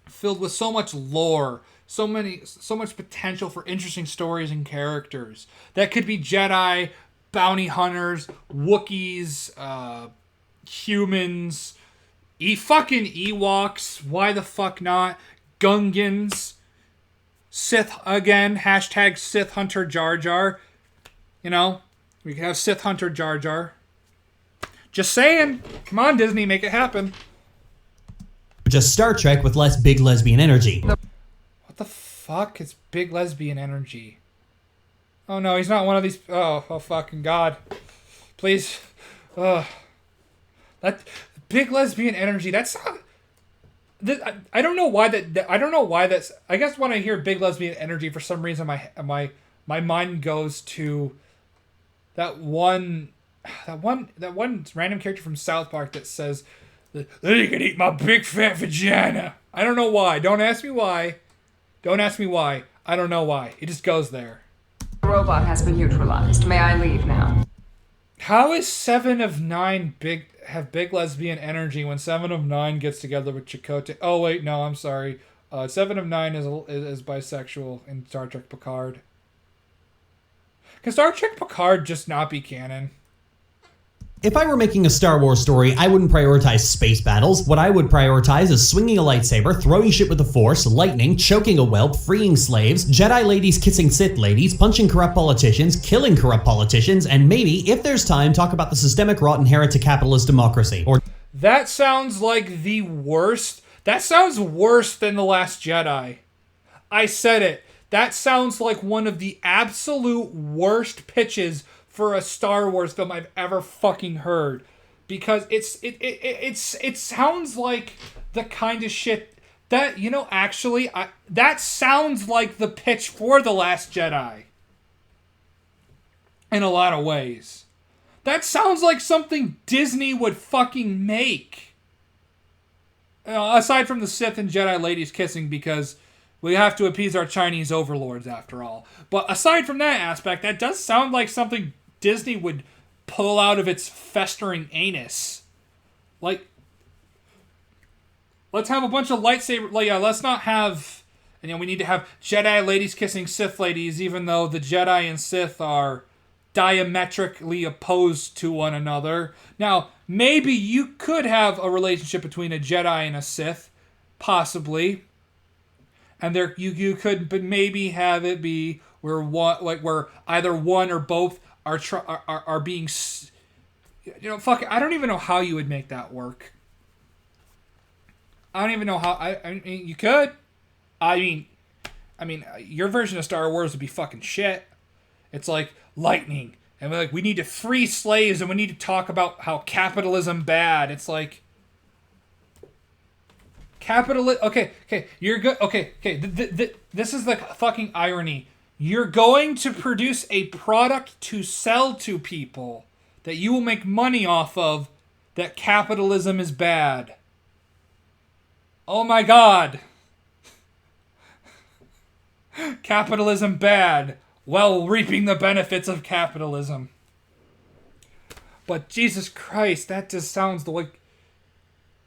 filled with so much lore, so much potential for interesting stories and characters. That could be Jedi, bounty hunters, Wookiees, humans, fucking Ewoks, why the fuck not? Gungans, Sith again, hashtag Sith Hunter Jar Jar. You know, we could have Sith Hunter Jar Jar. Just saying. Come on, Disney, make it happen. just Star Trek with less big lesbian energy. What the fuck is big lesbian energy? Oh no, he's not one of these. Oh fucking god. Please. That big lesbian energy, that's not. I don't know why that. I don't know why that's. I guess when I hear big lesbian energy, for some reason my mind goes to that one random character from South Park that says, "Then you can eat my big fat vagina." I don't know why. Don't ask me why. Don't ask me why. I don't know why. It just goes there. The robot has been neutralized. May I leave now? How is 7 of 9 have big lesbian energy when 7 of 9 gets together with Chakotay? Oh wait, no, I'm sorry. 7 of 9 is bisexual in Star Trek Picard. Can Star Trek Picard just not be canon? If I were making a Star Wars story, I wouldn't prioritize space battles. What I would prioritize is swinging a lightsaber, throwing shit with the Force, lightning, choking a whelp, freeing slaves, Jedi ladies kissing Sith ladies, punching corrupt politicians, killing corrupt politicians, and maybe, if there's time, talk about the systemic rot inherent to capitalist democracy. Or that sounds like the worst. That sounds worse than The Last Jedi. I said it. That sounds like one of the absolute worst pitches for a Star Wars film I've ever fucking heard, because it sounds like the kind of shit that, you know, actually that sounds like the pitch for The Last Jedi in a lot of ways. That sounds like something Disney would fucking make. You know, aside from the Sith and Jedi ladies kissing, because we have to appease our Chinese overlords after all. But aside from that aspect, that does sound like something Disney would pull out of its festering anus. Like, let's have a bunch of lightsaber... Like, yeah, let's not have... You know, we need to have Jedi ladies kissing Sith ladies, even though the Jedi and Sith are diametrically opposed to one another. Now, maybe you could have a relationship between a Jedi and a Sith. Possibly. And there you could, but maybe have it be where where either one or both are being, you know, fuck it. I don't even know how you would make that work. I don't even know how. I mean, you could. I mean, your version of Star Wars would be fucking shit. It's like lightning, and we need to free slaves, and we need to talk about how capitalism bad. It's like. Okay, you're good. Okay. This is the fucking irony. You're going to produce a product to sell to people that you will make money off of, that capitalism is bad. Oh my god. Capitalism bad, while reaping the benefits of capitalism. But Jesus Christ, that just sounds like...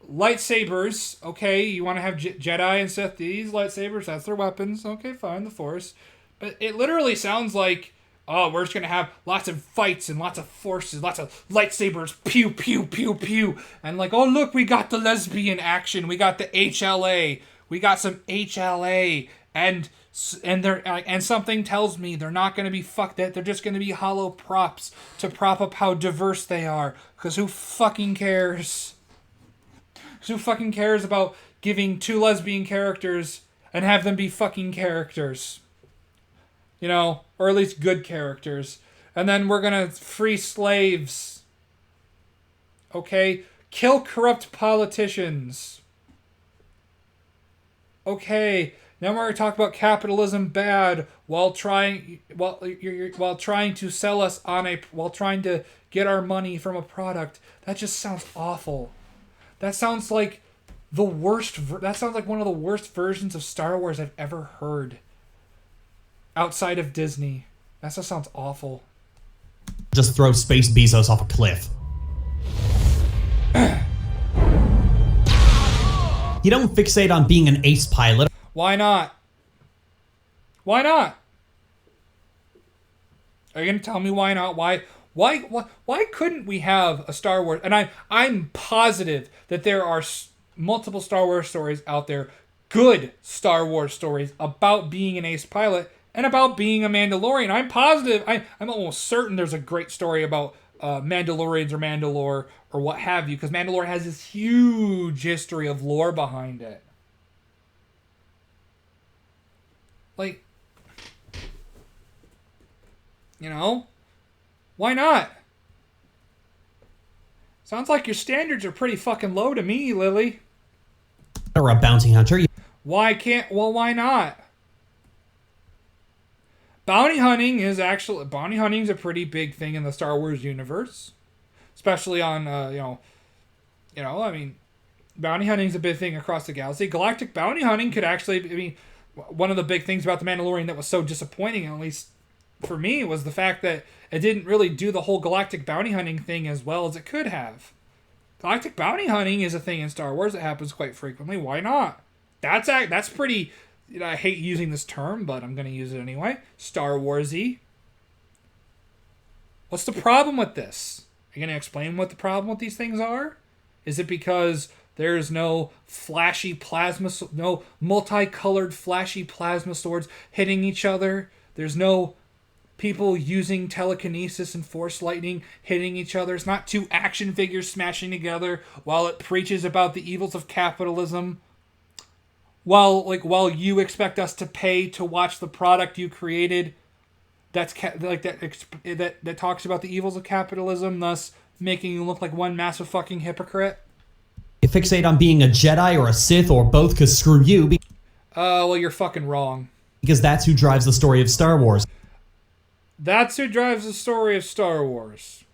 Lightsabers, okay, you want to have Jedi and Sith, these lightsabers, that's their weapons, okay, fine, the Force. But it literally sounds like, oh, we're just going to have lots of fights and lots of forces, lots of lightsabers, pew, pew, pew, pew. And like, oh, look, we got the lesbian action, we got the HLA, we got some HLA, and something tells me they're not going to be fucked, that they're just going to be hollow props to prop up how diverse they are, because who fucking cares? Who fucking cares about giving two lesbian characters and have them be fucking characters? You know, or at least good characters. And then we're gonna free slaves. Okay? Kill corrupt politicians. Okay, now we're gonna talk about capitalism bad while trying to sell us while trying to get our money from a product. That just sounds awful. That sounds like the worst. That sounds like one of the worst versions of Star Wars I've ever heard. Outside of Disney. That just sounds awful. Just throw Space Bezos off a cliff. You don't fixate on being an ace pilot. Why not? Why not? Are you gonna tell me why not? Why couldn't we have a Star Wars? And I'm positive that there are multiple Star Wars stories out there, good Star Wars stories about being an ace pilot and about being a Mandalorian. I'm positive. I'm almost certain there's a great story about Mandalorians or Mandalore or what have you, because Mandalore has this huge history of lore behind it. Like, you know, why not? Sounds like your standards are pretty fucking low to me, Lily. Or a bounty hunter. Why not? Bounty hunting is a pretty big thing in the Star Wars universe, especially on I mean, bounty hunting is a big thing across the galaxy. Galactic bounty hunting could actually, I mean, one of the big things about The Mandalorian that was so disappointing, at least for me, was the fact that it didn't really do the whole galactic bounty hunting thing as well as it could have. Galactic bounty hunting is a thing in Star Wars that happens quite frequently. Why not? That's pretty... I hate using this term, but I'm going to use it anyway. Star Wars-y. What's the problem with this? you going to explain what the problem with these things are? Is it because there's no flashy plasma, no multicolored flashy plasma swords hitting each other? There's no people using telekinesis and force lightning hitting each other. It's not two action figures smashing together while it preaches about the evils of capitalism. While you expect us to pay to watch the product you created, that talks about the evils of capitalism, thus making you look like one massive fucking hypocrite. You fixate on being a Jedi or a Sith or both, because screw you. Well, you're fucking wrong. Because that's who drives the story of Star Wars. That's who drives the story of Star Wars.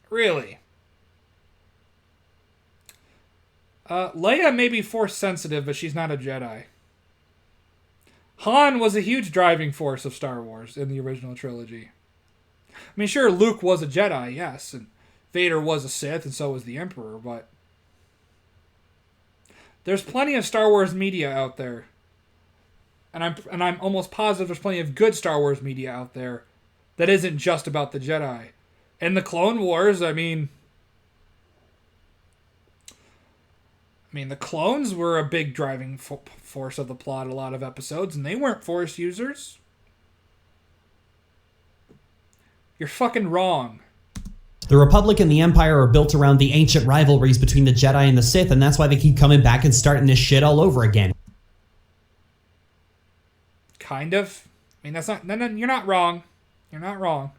Really? Leia may be force sensitive, but she's not a Jedi. Han was a huge driving force of Star Wars in the original trilogy. I mean, sure, Luke was a Jedi, yes, and Vader was a Sith, and so was the Emperor, but there's plenty of Star Wars media out there. And I'm almost positive there's plenty of good Star Wars media out there that isn't just about the Jedi. And the Clone Wars, I mean, the clones were a big driving force of the plot, a lot of episodes, and they weren't Force users. You're fucking wrong. The Republic and the Empire are built around the ancient rivalries between the Jedi and the Sith, and that's why they keep coming back and starting this shit all over again. Kind of. I mean, that's not... No, you're not wrong. You're not wrong.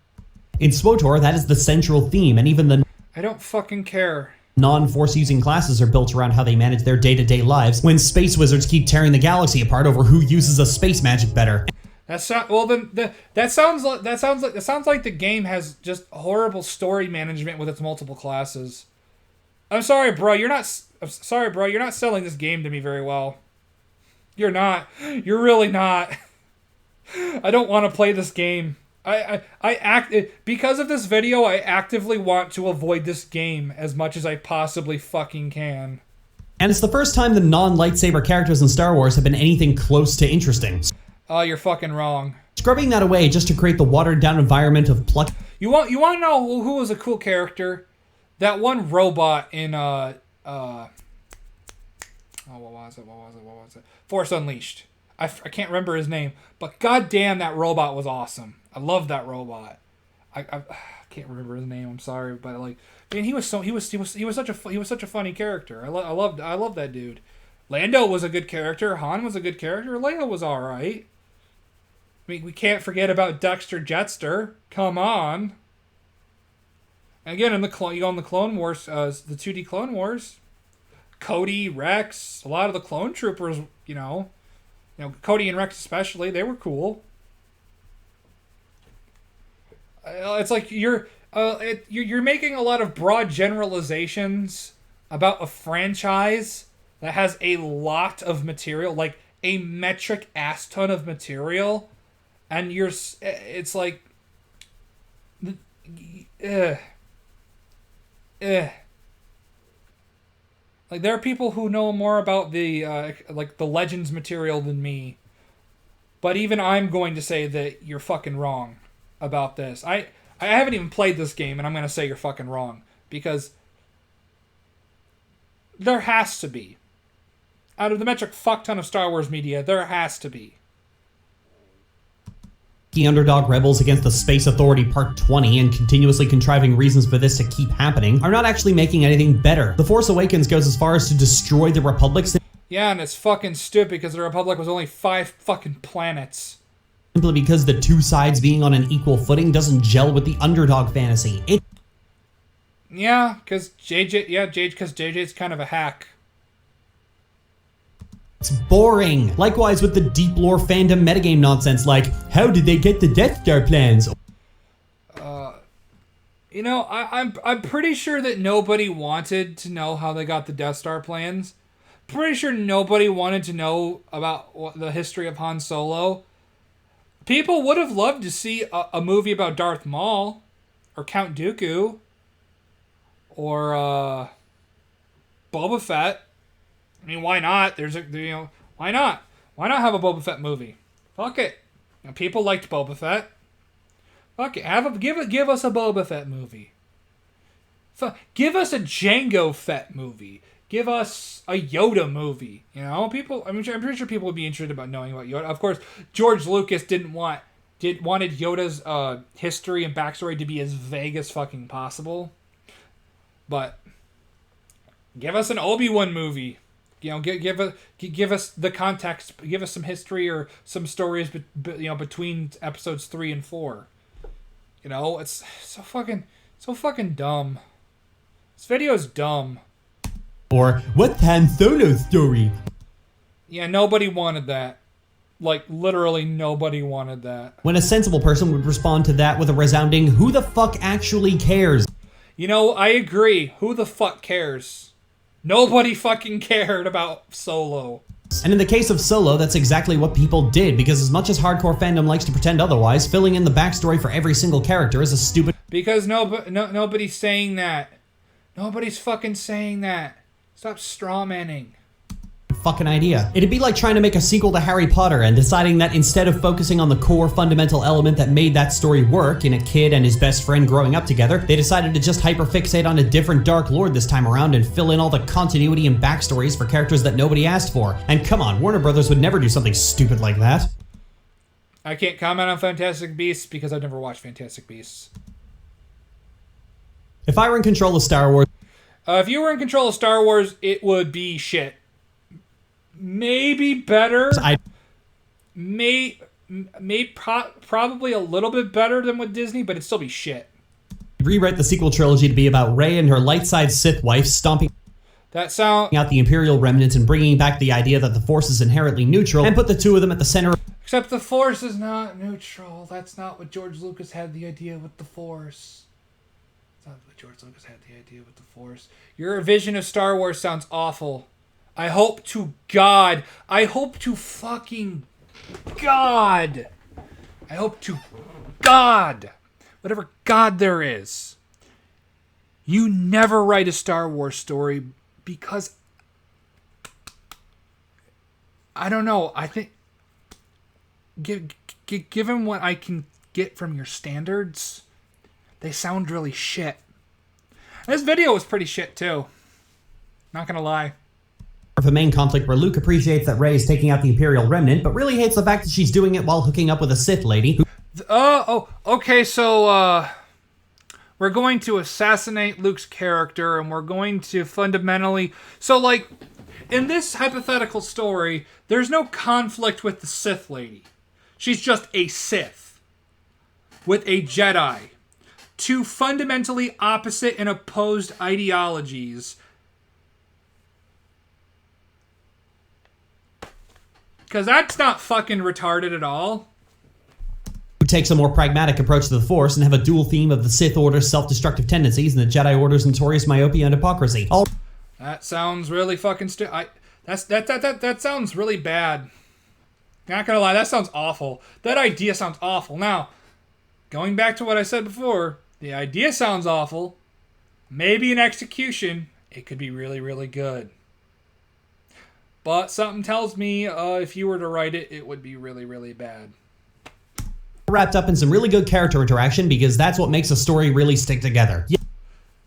In SWTOR, that is the central theme, and even the... I don't fucking care. Non-Force using classes are built around how they manage their day-to-day lives when space wizards keep tearing the galaxy apart over who uses a space magic better. That sounds like the game has just horrible story management with its multiple classes. I'm sorry, bro. You're not selling this game to me very well. You're not. You're really not. I don't want to play this game. Because of this video, I actively want to avoid this game as much as I possibly fucking can. And it's the first time the non-lightsaber characters in Star Wars have been anything close to interesting. Oh, you're fucking wrong. Scrubbing that away just to create the watered-down environment of pluck. You want to know who was a cool character? That one robot in what was it? Force Unleashed. I can't remember his name, but goddamn, that robot was awesome. I love that robot. I can't remember his name. I'm sorry, but like, man, he was such a funny character. I love that dude. Lando was a good character. Han was a good character. Leia was all right. I mean, we can't forget about Dexter Jetster. Come on. And again, you go on the Clone Wars, the 2D Clone Wars. Cody, Rex, a lot of the clone troopers, Cody and Rex especially, they were cool. It's like you're making a lot of broad generalizations about a franchise that has a lot of material, like a metric ass ton of material, and it's like, Like, there are people who know more about the the Legends material than me, but even I'm going to say that you're fucking wrong about this. I haven't even played this game, and I'm going to say you're fucking wrong, because there has to be. Out of the metric fuck ton of Star Wars media, there has to be. The underdog rebels against the Space Authority Part 20 and continuously contriving reasons for this to keep happening are not actually making anything better. The Force Awakens goes as far as to destroy the Republic. Yeah, and it's fucking stupid because the Republic was only 5 fucking planets. Simply because the two sides being on an equal footing doesn't gel with the underdog fantasy. Yeah, because JJ's kind of a hack. It's boring. Likewise with the deep lore fandom metagame nonsense like, how did they get the Death Star plans? I'm pretty sure that nobody wanted to know how they got the Death Star plans. Pretty sure nobody wanted to know about the history of Han Solo. People would have loved to see a movie about Darth Maul, or Count Dooku, or Boba Fett. I mean, why not? Why not? Why not have a Boba Fett movie? Fuck it. People liked Boba Fett. Okay, give us a Boba Fett movie. Give us a Jango Fett movie. Give us a Yoda movie. You know, I'm pretty sure people would be interested about knowing about Yoda. Of course, George Lucas wanted Yoda's history and backstory to be as vague as fucking possible. But give us an Obi-Wan movie. You know, give us the context. Give us some history or some stories, between episodes 3 and 4. You know, it's so fucking dumb. This video is dumb. Or, what's Han Solo's story? Yeah, nobody wanted that. Like, literally nobody wanted that. When a sensible person would respond to that with a resounding, who the fuck actually cares? You know, I agree. Who the fuck cares? Nobody fucking cared about Solo. And in the case of Solo, that's exactly what people did, because as much as hardcore fandom likes to pretend otherwise, filling in the backstory for every single character is a stupid... Because nobody's saying that. Nobody's fucking saying that. Stop strawmanning. Fucking idea. It'd be like trying to make a sequel to Harry Potter and deciding that instead of focusing on the core fundamental element that made that story work in a kid and his best friend growing up together, they decided to just hyperfixate on a different Dark Lord this time around and fill in all the continuity and backstories for characters that nobody asked for. And come on, Warner Brothers would never do something stupid like that. I can't comment on Fantastic Beasts because I've never watched Fantastic Beasts. If I were in control of Star Wars... if you were in control of Star Wars, it would be shit. Maybe better. Probably a little bit better than with Disney, but it'd still be shit. Rewrite the sequel trilogy to be about Rey and her light-side Sith wife stomping out the Imperial remnants and bringing back the idea that the Force is inherently neutral, and put the two of them at the center. Except the Force is not neutral. That's not what George Lucas had the idea with the Force. That's not what George Lucas had the idea with the Force. Your vision of Star Wars sounds awful. I hope to fucking God, whatever God there is, you never write a Star Wars story, because I don't know, I think given what I can get from your standards, they sound really shit. This video was pretty shit too, not gonna lie. Of a main conflict where Luke appreciates that Rey is taking out the Imperial remnant, but really hates the fact that she's doing it while hooking up with a Sith lady. Okay, so we're going to assassinate Luke's character, and we're going to fundamentally... So, like, in this hypothetical story, there's no conflict with the Sith lady. She's just a Sith with a Jedi. Two fundamentally opposite and opposed ideologies. Because that's not fucking retarded at all. Who takes a more pragmatic approach to the Force and have a dual theme of the Sith Order's self-destructive tendencies and the Jedi Order's notorious myopia and hypocrisy. That sounds really fucking that sounds really bad. Not gonna lie, that sounds awful. That idea sounds awful. Now, going back to what I said before, the idea sounds awful. Maybe in execution, it could be really, really good. But something tells me if you were to write it, it would be really, really bad. Wrapped up in some really good character interaction, because that's what makes a story really stick together.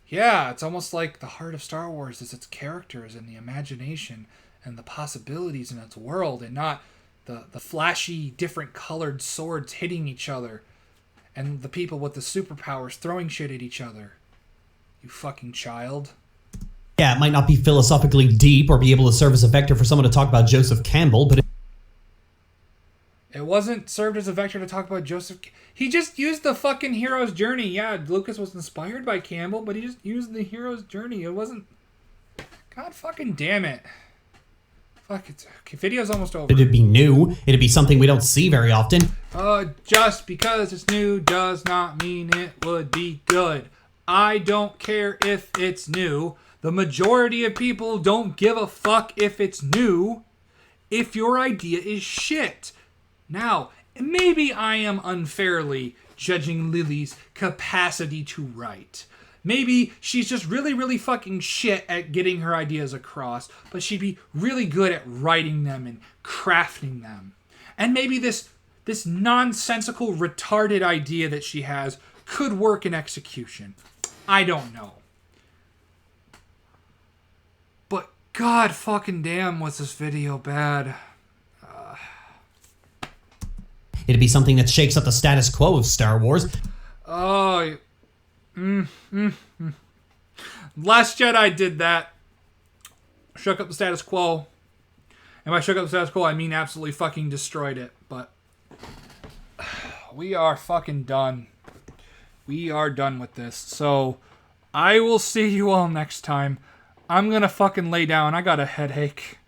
Yeah, it's almost like the heart of Star Wars is its characters and the imagination and the possibilities in its world, and not the flashy, different colored swords hitting each other and the people with the superpowers throwing shit at each other. You fucking child. Yeah, it might not be philosophically deep or be able to serve as a vector for someone to talk about Joseph Campbell, but it wasn't served as a vector to talk about Joseph. He just used the fucking hero's journey. Yeah, Lucas was inspired by Campbell, but he just used the hero's journey. It wasn't... God fucking damn it. Fuck, it's... Okay, video's almost over. It'd be new. It'd be something we don't see very often. Just because it's new does not mean it would be good. I don't care if it's new. The majority of people don't give a fuck if it's new, if your idea is shit. Now, maybe I am unfairly judging Lily's capacity to write. Maybe she's just really, really fucking shit at getting her ideas across, but she'd be really good at writing them and crafting them. And maybe this this nonsensical, retarded idea that she has could work in execution. I don't know. But god fucking damn was this video bad. It'd be something that shakes up the status quo of Star Wars. Oh. Last Jedi did that. Shook up the status quo. And by shook up the status quo, I mean absolutely fucking destroyed it. But we are fucking done. We are done with this. So I will see you all next time. I'm gonna fucking lay down. I got a headache.